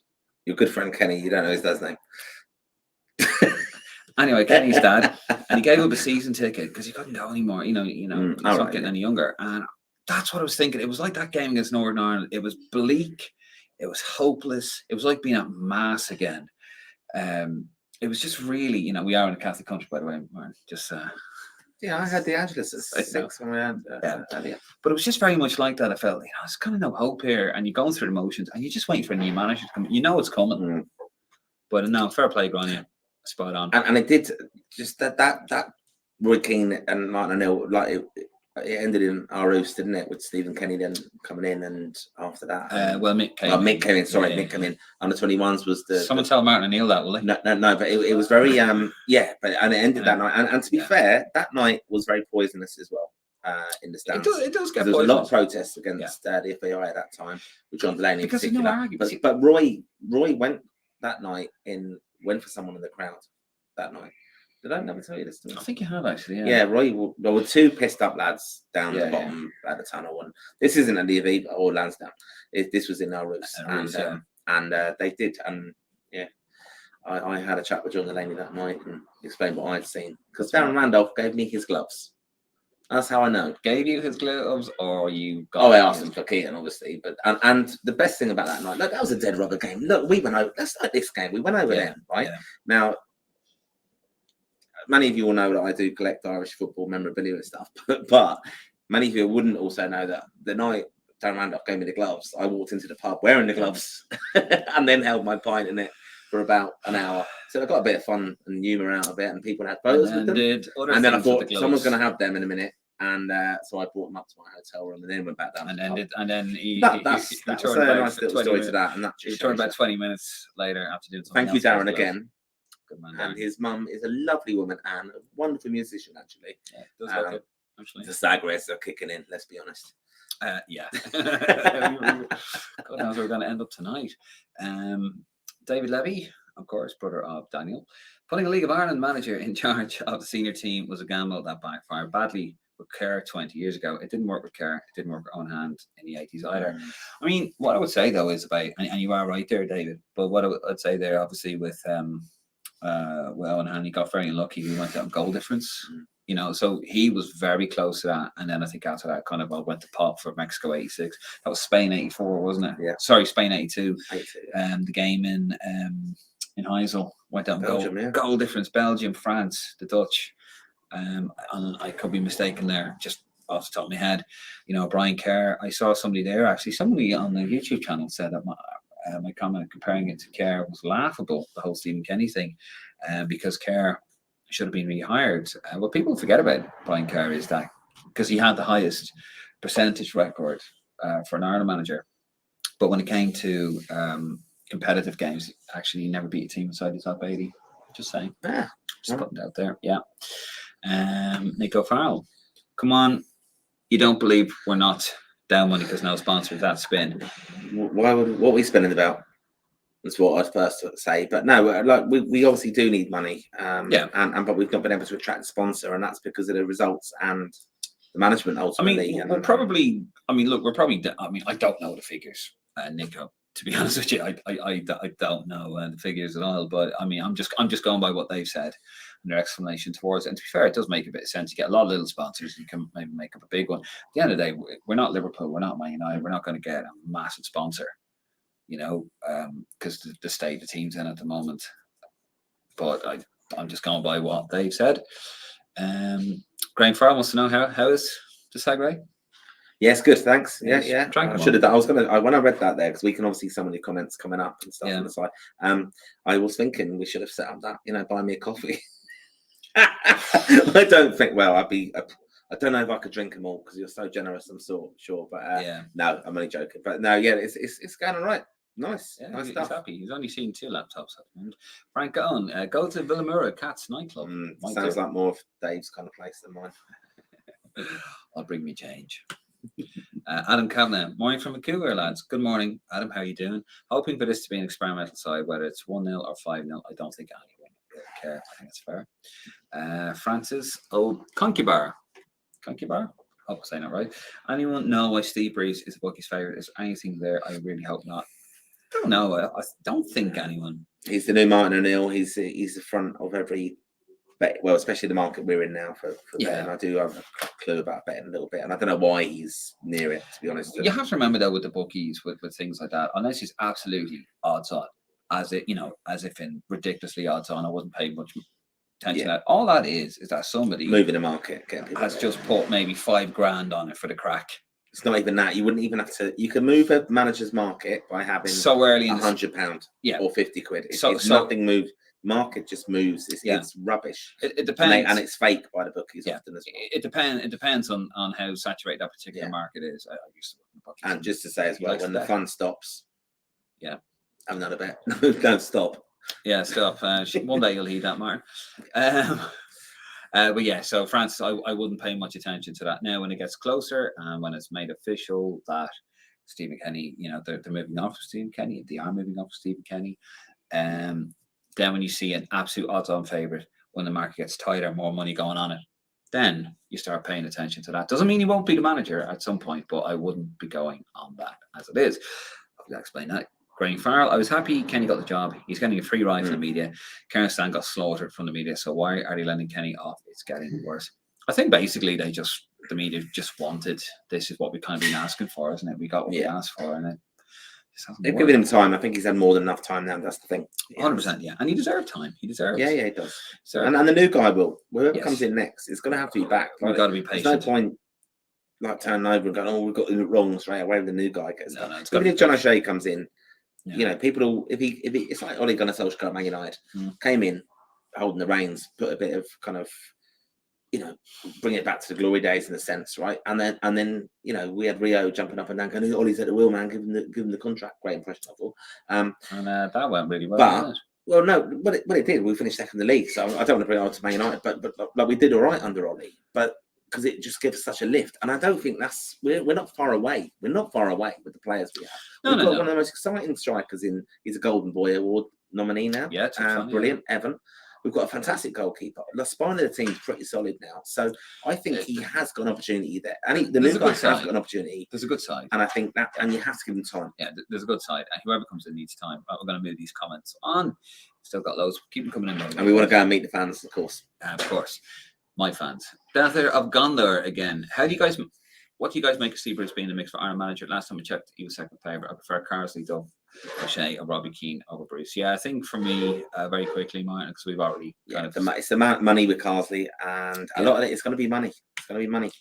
Your good friend Kenny. You don't know his dad's name. Anyway, Kenny's dad, and he gave up a season ticket because he couldn't go anymore. He's not getting any younger, and that's what I was thinking. It was like that game against Northern Ireland. It was bleak. It was hopeless. It was like being at mass again. It was just really, we are in a Catholic country, by the way. Just yeah, I had the Angelus at 6 when we had earlier. But it was just very much like that. I felt, there's kind of no hope here, and you're going through the motions, and you're just waiting for a new manager to come. You know it's coming. Mm. But no, fair play, Grania. Spot on. And it did just that Roy Keane and Martin O'Neill, like it ended in our roost, didn't it? With Stephen Kenny then coming in, and after that, Mick came in. Mick came in. Sorry, Mick came in. Under 21s was the. Someone tell Martin O'Neill that, will they? No, but it was very and it ended that night. And to be fair, that night was very poisonous as well. In the stands, it does get. There was a lot of protests against the FAI at that time, with John Delaney in particular. No argument. But Roy went that night went for someone in the crowd that night. Did I never tell you this story? I think you have actually. Yeah. Yeah, Roy. There were two pissed up lads down the bottom at the tunnel, and this isn't at the Aviva or Lansdowne. This was in our roofs, and they did. And I had a chat with John Delaney that night and explained what I'd seen, because Darren Randolph gave me his gloves. That's how I know. Gave you his gloves, or you got? Oh, I asked him for Keaton, obviously. But and the best thing about that night, look, that was a dead rubber game. Look, we went over. That's like this game. We went over them, right? Yeah. Now, many of you will know that I do collect Irish football memorabilia and stuff, but many of you wouldn't also know that the night Darren Randolph gave me the gloves, I walked into the pub wearing the gloves and then held my pint in it for about an hour. So I got a bit of fun and humour out of it, and people had photos with them. And then I thought someone's going to have them in a minute, and so I brought them up to my hotel room and then went back down. And then he that's a nice little story to that. And that he returned about 20 minutes later after doing something. Thank you, Darren, again. Good man, and his mum is a lovely woman, Anne, a wonderful musician, actually. Yeah, does look it, actually. The stag race are kicking in, let's be honest. Yeah. God knows where we're going to end up tonight. David Levy, of course, brother of Daniel, putting a League of Ireland manager in charge of the senior team was a gamble that backfired badly with Kerr 20 years ago. It didn't work with Kerr. It didn't work with Owen Hand in the 80s either. I mean, what I would say, though, is about, and you are right there, David, but what I'd say there, obviously, with Owen Hand, he got very unlucky. He went down goal difference. So he was very close to that. And then I think after that, kind of all went to pop for Mexico 86. That was Spain 84, wasn't it? Yeah. Sorry, Spain 82. 82, yeah. The game in Heysel went down Belgium, goal difference. Belgium, France, the Dutch. And I could be mistaken there, just off the top of my head. Brian Kerr, I saw somebody there, actually. Somebody on the YouTube channel said that my comment comparing it to Kerr was laughable, the whole Stephen Kenny thing, because Kerr should have been rehired. What people forget about Brian Kerr is that because he had the highest percentage record for an Ireland manager, but when it came to competitive games, actually he never beat a team inside the top 80. Just saying. Yeah. Just putting it out there. Yeah. Nico Farrell, come on. You don't believe we're not down money because no sponsor, that spin. What are we spending about? That's what I was first to say. But no, like we obviously do need money. Yeah. And but we've not been able to attract a sponsor, and that's because of the results and the management ultimately. I mean, we're probably. I mean, look, we're probably. I mean, I don't know the figures, Nico. To be honest with you, I don't know the figures at all. But I mean, I'm just going by what they've said and their explanation towards it. And to be fair, it does make a bit of sense. You get a lot of little sponsors, you can maybe make up a big one. At the end of the day, we're not Liverpool, we're not Man United, we're not going to get a massive sponsor, you know, because the state the team's in at the moment. But I'm just going by what they've said. Graham Faro wants to know how is the segue? Yes, good, thanks. Yes, Yeah. I should have done. I was gonna when I read that there, because we can obviously see some of the comments coming up and stuff on the side. I was thinking we should have set up that, buy me a coffee. I don't think. Well, I don't know if I could drink them all because you're so generous. I'm sure, but no, I'm only joking. But no, yeah, it's going all right. Nice, nice stuff. He's happy. He's only seen 2 laptops at the moment. Frank Owen, go to Villamura Cats nightclub. Sounds like more of Dave's kind of place than mine. I'll bring me change. Adam Kavanagh, morning from Vancouver, lads. Good morning, Adam. How are you doing? Hoping for this to be an experimental side, whether it's 1-0 or 5-0. I don't think anyone will care. I think it's fair. Francis, Conkybar. I hope I'm saying that right. Anyone know why Steve Bruce is the bookie's favourite? Is there anything there? I really hope not. I don't know. I don't think anyone. He's the new Martin O'Neill. He's the front of every bet. Well, especially the market we're in now for betting. I do have a clue about betting a little bit, and I don't know why he's near it. To be honest, you have to remember though with the bookies with things like that, unless he's absolutely odds on, as if in ridiculously odds on, I wasn't paying much attention to that. All that is that somebody moving the market has just put maybe $5,000 on it for the crack. It's not even that. You wouldn't even have to. You can move a manager's market by having so early £100, or 50 quid. It's nothing moves. Market just moves. It's rubbish. It depends, and it's fake by the bookies often as well. It depends on how saturated that particular market is. I used to work in bookies, and just to say as well, when the fun stops, have another bet. Don't stop. Yeah, stop. One day you'll heed that, Martin. But yeah, so Francis, I wouldn't pay much attention to that. Now, when it gets closer and when it's made official that Stephen Kenny, they're moving off of Stephen Kenny, they are moving off of Stephen Kenny. Then when you see an absolute odds-on favourite, when the market gets tighter, more money going on it, then you start paying attention to that. Doesn't mean he won't be the manager at some point, but I wouldn't be going on that as it is. I'll explain that. Graham Farrell, I was happy Kenny got the job. He's getting a free ride from the media. Karen Stan got slaughtered from the media. So why are they letting Kenny off? It's getting worse. I think basically the media just wanted, this is what we've kind of been asking for, isn't it? We got what we asked for, and they've given him time. I think he's had more than enough time now. That's the thing. 100%, yeah. And he deserved time. He deserves. Yeah, he does. And the new guy will. Whoever comes in next, it's going to have to be back. We've got to be patient. There's no point turning over and going, we've got it wrong straight away with the new guy. Even if John O'Shea comes in, people will, if it's like Ole Gunnar Solskjaer at Man United, came in holding the reins, put a bit of kind of, bring it back to the glory days in a sense, right? And then we had Rio jumping up and down, going, Ole's at the wheel, man, give him the contract. Great impression, I thought. And that went really well. But it did. We finished second in the league, so I don't want to bring it on to Man United, but we did all right under Ole, but because it just gives us such a lift, and I don't think we're not far away. We're not far away with the players we have. We've got one of the most exciting strikers he's a Golden Boy Award nominee now. Yeah, brilliant, Evan. We've got a fantastic goalkeeper. The spine of the team is pretty solid now, so I think he has got an opportunity there. And the new guys have got an opportunity. There's a good side, and I think that, and you have to give him time. Yeah, there's a good side, and whoever comes in needs time. We're going to move these comments on. Still got loads. Keep them coming in. And we want to go and meet the fans, of course. Of course, my fans. Dather of Gondor again. What do you guys make of Steve Bruce being the mix for Iron Manager? Last time I checked, he was second favourite. I prefer Carsley, Dove, O'Shea, or Robbie Keane over Bruce. Yeah, I think for me, very quickly, Martin, because we've already it's the amount of money with Carsley, and a lot of it is going to be money. It's going to be money.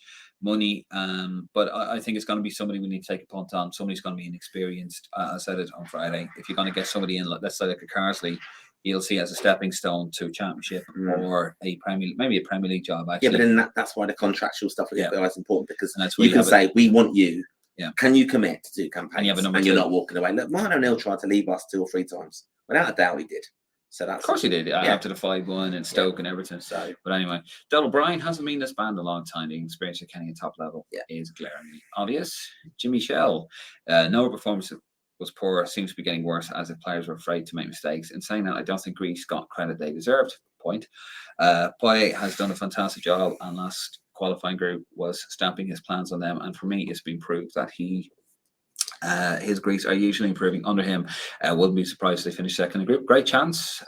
But I think it's going to be somebody we need to take a punt on. Somebody's going to be inexperienced. I said it on Friday. If you're going to get somebody in, let's say like a Carsley, you'll see as a stepping stone to championship or maybe a Premier League job. Actually, yeah, but then that's why the contractual stuff is important, because that's you can say we want you. Yeah. Can you commit to do campaigns? And you're not walking away. Look, Martin O'Neill tried to leave us 2 or 3 times. Without a doubt, he did. So that's of course he did. After the 5-1 and Stoke and everything. So, but anyway, Donald Bryan hasn't been this band a long time. The experience of Kenny at top level is glaringly obvious. Jimmy Shell, no performance was poor, seems to be getting worse as if players were afraid to make mistakes. In saying that, I don't think Greece got credit they deserved. Point. Boye has done a fantastic job, and last qualifying group was stamping his plans on them. And for me, it's been proved that his Greece are usually improving under him. Wouldn't be surprised if they finish second in the group. Great chance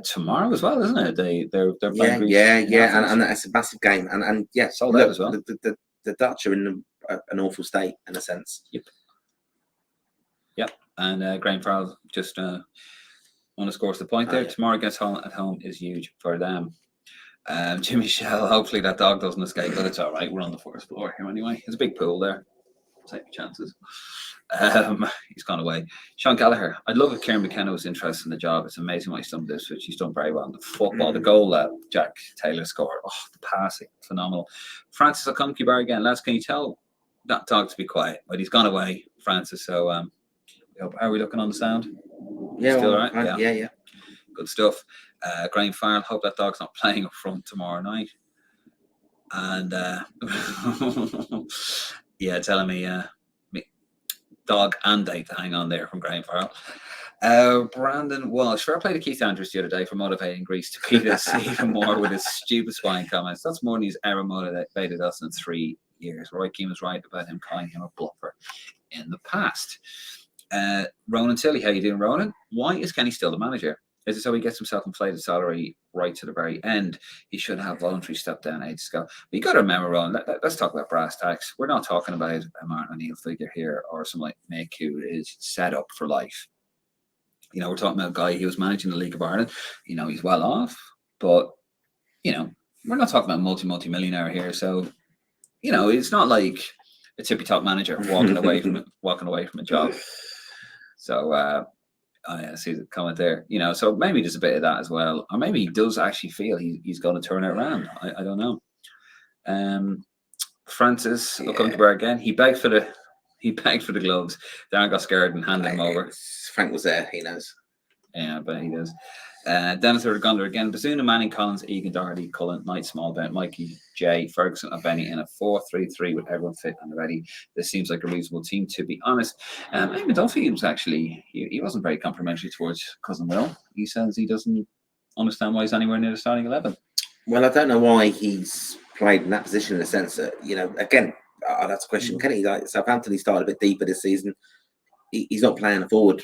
tomorrow as well, isn't it? They're playing Greece. And that's a massive game. And yeah, sold out as well. The Dutch are in an awful state in a sense. Yep. And Graham Farrell just underscores the point there. Yeah. Tomorrow against home at home is huge for them. Jimmy Shell, hopefully that dog doesn't escape, but it's all right. We're on the first floor here anyway. There's a big pool there. Take your chances. He's gone away. Sean Gallagher, I'd love if Kieran McKenna was interested in the job. It's amazing what he's done this, which he's done very well. The football, the goal that Jack Taylor scored, the passing, phenomenal. Francis, I'll come to you bar again. Lads, can you tell that dog to be quiet? But he's gone away, Francis. So, are we looking on the sound? Yeah, still all right? Yeah. Good stuff. Graham Farrell, hope that dog's not playing up front tomorrow night. And yeah, telling me dog and date to hang on there from Graham Farrell. Brandon Walsh, fair play to Keith Andrews the other day for motivating Greece to beat us even more with his stupid spying comments. That's more than he's ever motivated us in 3 years. Roy Keane was right about him calling him a bluffer in the past. Ronan Tilly, how you doing, Ronan? Why is Kenny still the manager? Is it so he gets himself inflated salary right to the very end? He should have voluntary step down ages ago. But you got to remember, Ron, let's talk about brass tacks. We're not talking about a Martin O'Neill figure here or someone like Mick who is set up for life. You know, we're talking about a guy who was managing the League of Ireland. You know, he's well off, but, you know, we're not talking about multi-millionaire here. So, you know, it's not like a tippy-top manager walking away from a job. So, I see the comment there, you know, so maybe there's a bit of that as well. Or maybe he does actually feel he's going to turn it around. I don't know. Francis, I'll come to Bar again. He begged for the gloves. Darren got scared and handed him over. Frank was there, he knows. Yeah, but he does. Dennis Gondor again. Bazuna, Manning, Collins, Egan, Doherty, Cullen, Knight, Smallbent, Mikey, Jay, Ferguson, and Benny in a 4-3-3 with everyone fit and ready. This seems like a reasonable team, to be honest. Eamon Duffy was actually, he wasn't very complimentary towards Cousin Will. He says he doesn't understand why he's anywhere near the starting 11. Well, I don't know why he's played in that position in the sense that, you know, again, I'd have to question Kenny. Like Southampton, he started a bit deeper this season. He's not playing a forward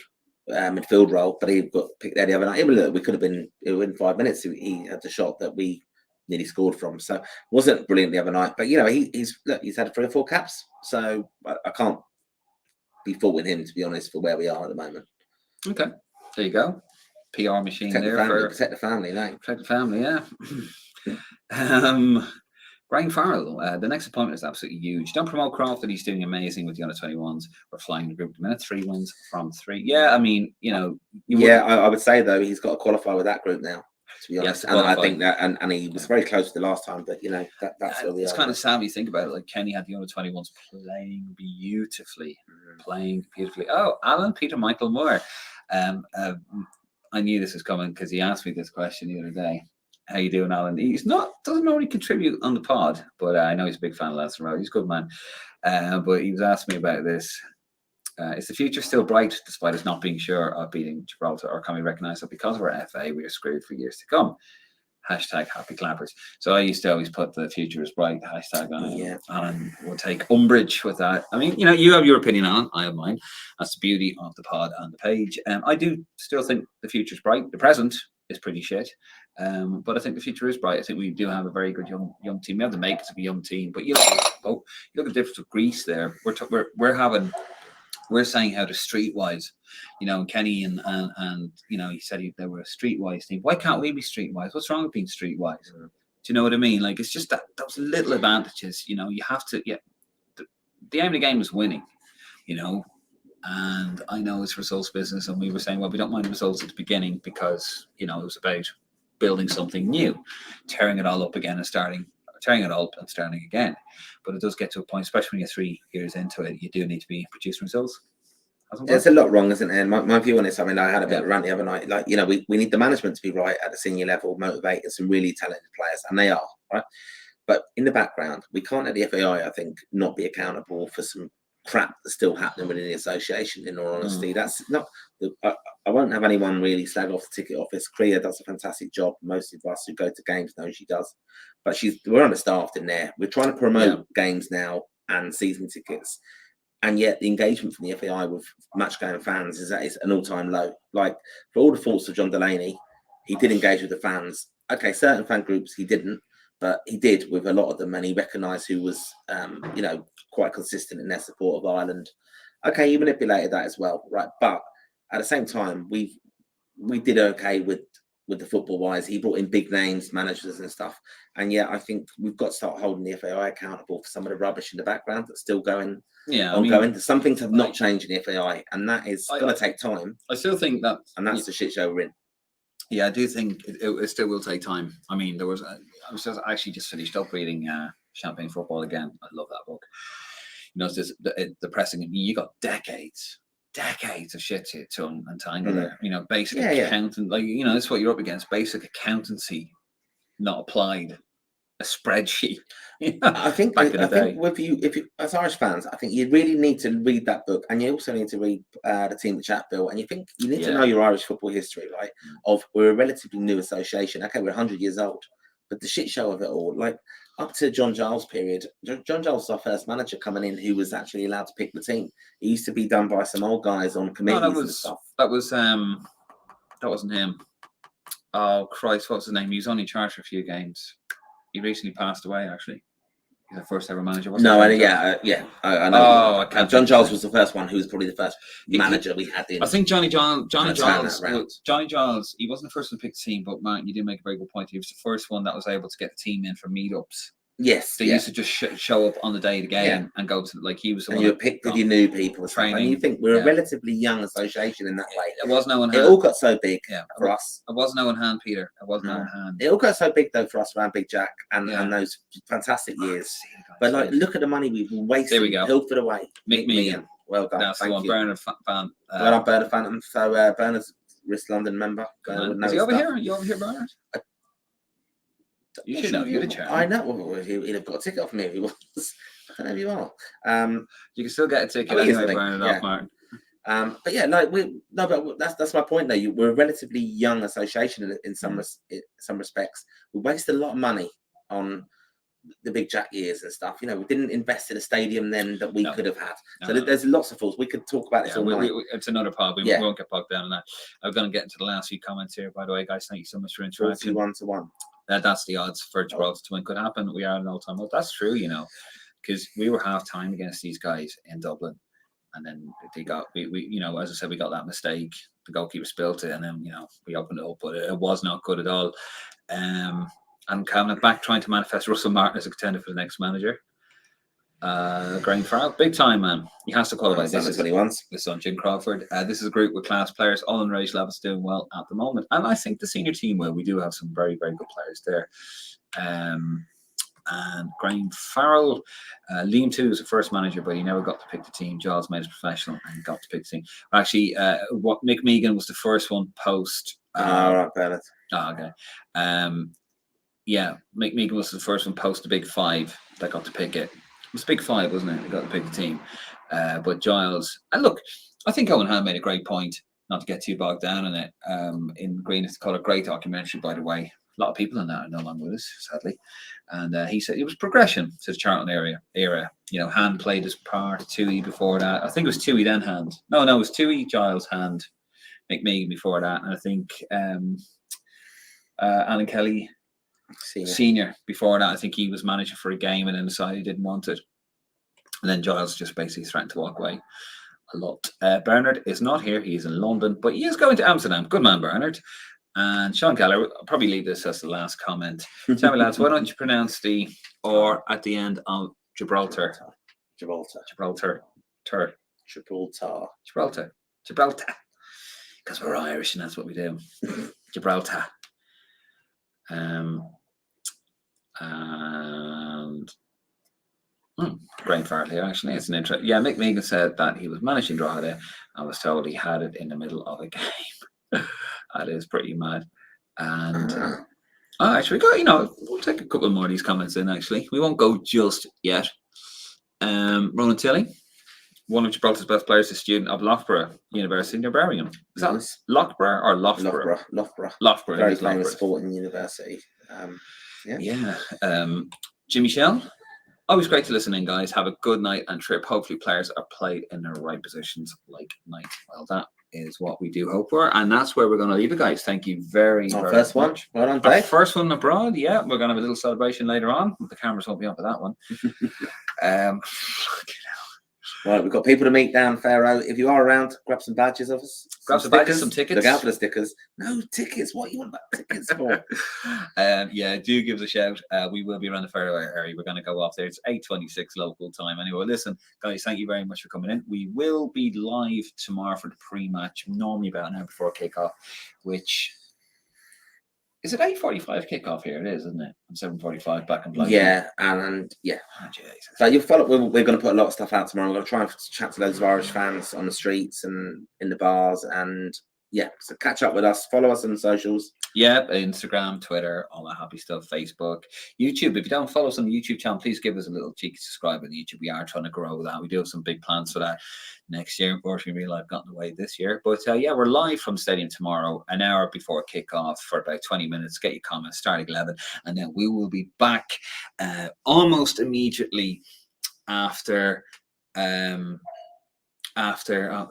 midfield role, but he got picked there the other night. Look, we could have been in 5 minutes. He had the shot that we nearly scored from, so wasn't brilliant the other night. But you know, he's had 3 or 4 caps, so I can't be faulting him, to be honest, for where we are at the moment. Okay, there you go. PR machine Protect there protect the family, no? Protect the family, yeah. Graham Farrell, the next appointment is absolutely huge. Don't promote Crawford. He's doing amazing with the under-21s. We're flying the group at the minute. 3 wins from 3. Yeah, I mean, you know. I would say, though, he's got to qualify with that group now, to be honest. And I think that, and he was very close to the last time, but, you know, that's where we are. It's kind of sad when you think about it. Like, Kenny had the under-21s playing beautifully. Oh, Alan Peter Michael Moore. I knew this was coming because he asked me this question the other day. How you doing, Alan? Doesn't normally contribute on the pod, but I know he's a big fan of Lance Rowe. He's a good man. But he was asking me about this. Is the future still bright despite us not being sure of beating Gibraltar, or can we recognise that because of our FA we are screwed for years to come? Hashtag happy clappers. So I used to always put the future is bright hashtag on it. Yeah. Alan will take umbrage with that. I mean, you know, you have your opinion on it, I have mine. That's the beauty of the pod and the page. I do still think the future is bright. The present is pretty shit. But I think the future is bright. I think we do have a very good young team. We have the makers of a young team. But you look at the difference with Greece there. We're saying how to streetwise, you know, Kenny and you know, he said they were a streetwise team. Why can't we be streetwise? What's wrong with being streetwise? Do you know what I mean? Like, it's just those little advantages. You know, you have to. Yeah, the aim of the game is winning. You know. And I know it's results business, and we were saying, well, we don't mind the results at the beginning because, you know, it was about building something new, tearing it all up again and starting again. But it does get to a point, especially when you're 3 years into it, you do need to be producing results. There's a lot wrong, isn't there? My view on this, I mean, I had a bit of a rant the other night. Like, you know, we need the management to be right at the senior level, motivating some really talented players, and they are, right? But in the background, we can't let the FAI, I think, not be accountable for some crap that's still happening within the association. In all honesty, that's not. I won't have anyone really slag off the ticket office. Kriya does a fantastic job. Most of us who go to games know she does, but we're understaffed in there. We're trying to promote games now and season tickets, and yet the engagement from the FAI with match-going fans is at an all-time low. Like, for all the faults of John Delaney, he did engage with the fans. Okay, certain fan groups he didn't, but he did with a lot of them, and he recognised who was, quite consistent in their support of Ireland. Okay, he manipulated that as well, right? But at the same time, we did okay with the football wise. He brought in big names, managers and stuff, and yeah, I think we've got to start holding the FAI accountable for some of the rubbish in the background that's still going. Yeah, ongoing. Some things have not changed in the FAI, and that is going to take time. I still think that, and that's the shit show we're in. Yeah, I do think it still will take time. I mean, I was just finished up reading Champagne Football again. I love that book. You know, it's just depressing. You got decades of shit to untangle there. You know, basic accounting, like, you know, that's what you're up against. Basic accountancy not applied. A spreadsheet. I think with you, if you as Irish fans, I think you really need to read that book, and you also need to read the Team the Chat Bill, and you need to know your Irish football history, right? Of we're a relatively new association. Okay, we're 100 years old, but the shit show of it all, like up to John Giles period. John Giles was our first manager coming in who was actually allowed to pick the team. It used to be done by some old guys on committees and stuff. That wasn't him. Oh Christ, what was his name? He was only in charge for a few games. He recently passed away, actually. He's the first ever manager. I know. John Giles was the first one who was probably the first manager we had in. I think Johnny Giles, he wasn't the first one to pick the team, but Martin, you did make a very good point. He was the first one that was able to get the team in for meetups. Yes. They used to just show up on the day of the game and go to, like, he was the one. You were picked with your new people. And you think we're a relatively young association in that way. It was no one hand. It all got so big for us. It was no one hand, Peter. It was no one hand. It all got so big, though, for us around Big Jack and those fantastic years. But, like, look at the money we've wasted. There we go. Pilfered away. Mick Meegan. Well done. That's the one. Bernard Fan. Well done, Bernard Phantom. So, Bernard's Wrist London member. Is he over here? Are you over here, Bernard? You should know. You're the chairman. I know. He'd have got a ticket off me if he was. I don't know if you are. You can still get a ticket anyway, Bernard off Martin. But yeah, but that's my point. Though we're a relatively young association in some respects. We waste a lot of money on the Big Jack years and stuff. You know, we didn't invest in a stadium then that we could have had. So there's lots of faults. We could talk about this all night. It's another pod. We won't get bogged down in that. I'm going to get into the last few comments here. By the way, guys, thank you so much for interacting. 41-1. That's the odds for Gibraltar to win. Could happen. We are an all-time low. That's true, you know, because we were half time against these guys in Dublin, and then they got we you know, as I said, we got that mistake. The goalkeeper spilled it, and then, you know, we opened it up, but it was not good at all. And coming back, trying to manifest Russell Martin as a contender for the next manager. Graham Faro, big time, man. He has to qualify. This is what he wants. This on Jim Crawford. This is a group with class players, all in race levels, doing well at the moment. And I think the senior team will. We do have some very, very good players there. And Graham Farrell, Liam too was the first manager, but he never got to pick the team. Giles made us professional and got to pick the team. Actually, Mick Meegan was the first one post. Right, Bennett. Okay. Yeah, Mick Meegan was the first one post the Big Five that got to pick it. It was Big Five, wasn't it? They got to pick the team. But Giles, and look, I think Owen Hand made a great point, not to get too bogged down in it. In Green, it's called a great documentary, by the way. A lot of people in that are no longer with us, sadly. And he said it was progression to the Charlton era. You know, Hand played his part, Tui before that. I think it was Tui, then Hand. No, it was Tui, Giles, Hand, Mick Meegan before that. And I think Alan Kelly Senior before that. I think he was manager for a game and then decided he didn't want it. And then Giles just basically threatened to walk away a lot. Bernard is not here. He's in London, but he is going to Amsterdam. Good man, Bernard. And Sean Keller, I'll probably leave this as the last comment. Tell me, lads, why don't you pronounce the or at the end of Gibraltar? Gibraltar. Because we're Irish and that's what we do. Gibraltar. And Graham Farrell here, actually. It's an intro. Yeah, Mick Meegan said that he was managing Drogheda and was told he had it in the middle of a game. That is pretty mad. And actually, we'll take a couple more of these comments in, actually. We won't go just yet. Ronan Tilley. one of Gibraltar's best players, a student of Loughborough University near Birmingham. Is that Nice. Loughborough or Loughborough? Loughborough. Very It is famous Loughborough. sporting university. Yeah. Jimmy Shell. Always great to listen in, guys. Have a good night and trip. Hopefully players are played in their right positions like night. Well, that is what we do hope for. And that's where we're going to leave it, guys. Thank you very much. First one. Well done, Our Dave. first one abroad. Yeah, we're going to have a little celebration later on. The cameras won't be on for that one. Right, we've got people to meet down Faro. If you are around, grab some badges of us. Grab some badges, some tickets. Look out for the stickers. No tickets. What you want about tickets for? Yeah, do give us a shout. We will be around the Faro area. We're going to go off there. It's 8:26 local time. Anyway, listen, guys, thank you very much for coming in. We will be live tomorrow for the pre-match, normally about an hour before kickoff, which... Is it 8:45 kickoff here? It is, isn't it? And 7:45 back and Blighty. Yeah, and yeah. Oh, Jesus. So you'll follow. We're going to put a lot of stuff out tomorrow. We're going to try and chat to loads of Irish fans on the streets and in the bars, and yeah. So catch up with us. Follow us on the socials. Yeah, Instagram, Twitter, all that happy stuff. Facebook, YouTube. If you don't follow us on the YouTube channel, please give us a little cheeky subscribe on YouTube. We are trying to grow that. We do have some big plans for that next year. Unfortunately, real life got in the way this year. But yeah, we're live from stadium tomorrow, an hour before kickoff for about 20 minutes. Get your comments, start at 11, and then we will be back almost immediately after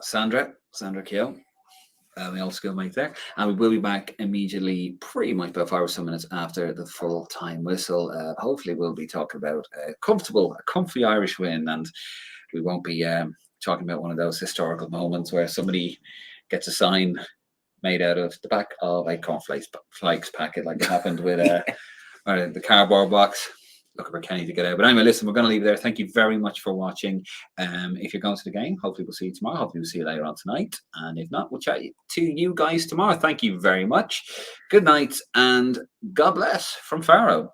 Sandra Keogh. My old schoolmate there, and we will be back immediately, pretty much about 5 or so minutes after the full time whistle. Hopefully, we'll be talking about a comfy Irish win, and we won't be talking about one of those historical moments where somebody gets a sign made out of the back of a cornflakes packet, like it happened with or the cardboard box. Looking for Kenny to get out. But anyway, listen, we're going to leave it there. Thank you very much for watching. If you're going to the game, hopefully we'll see you tomorrow. Hopefully we'll see you later on tonight. And if not, we'll chat to you guys tomorrow. Thank you very much. Good night and God bless from Faro.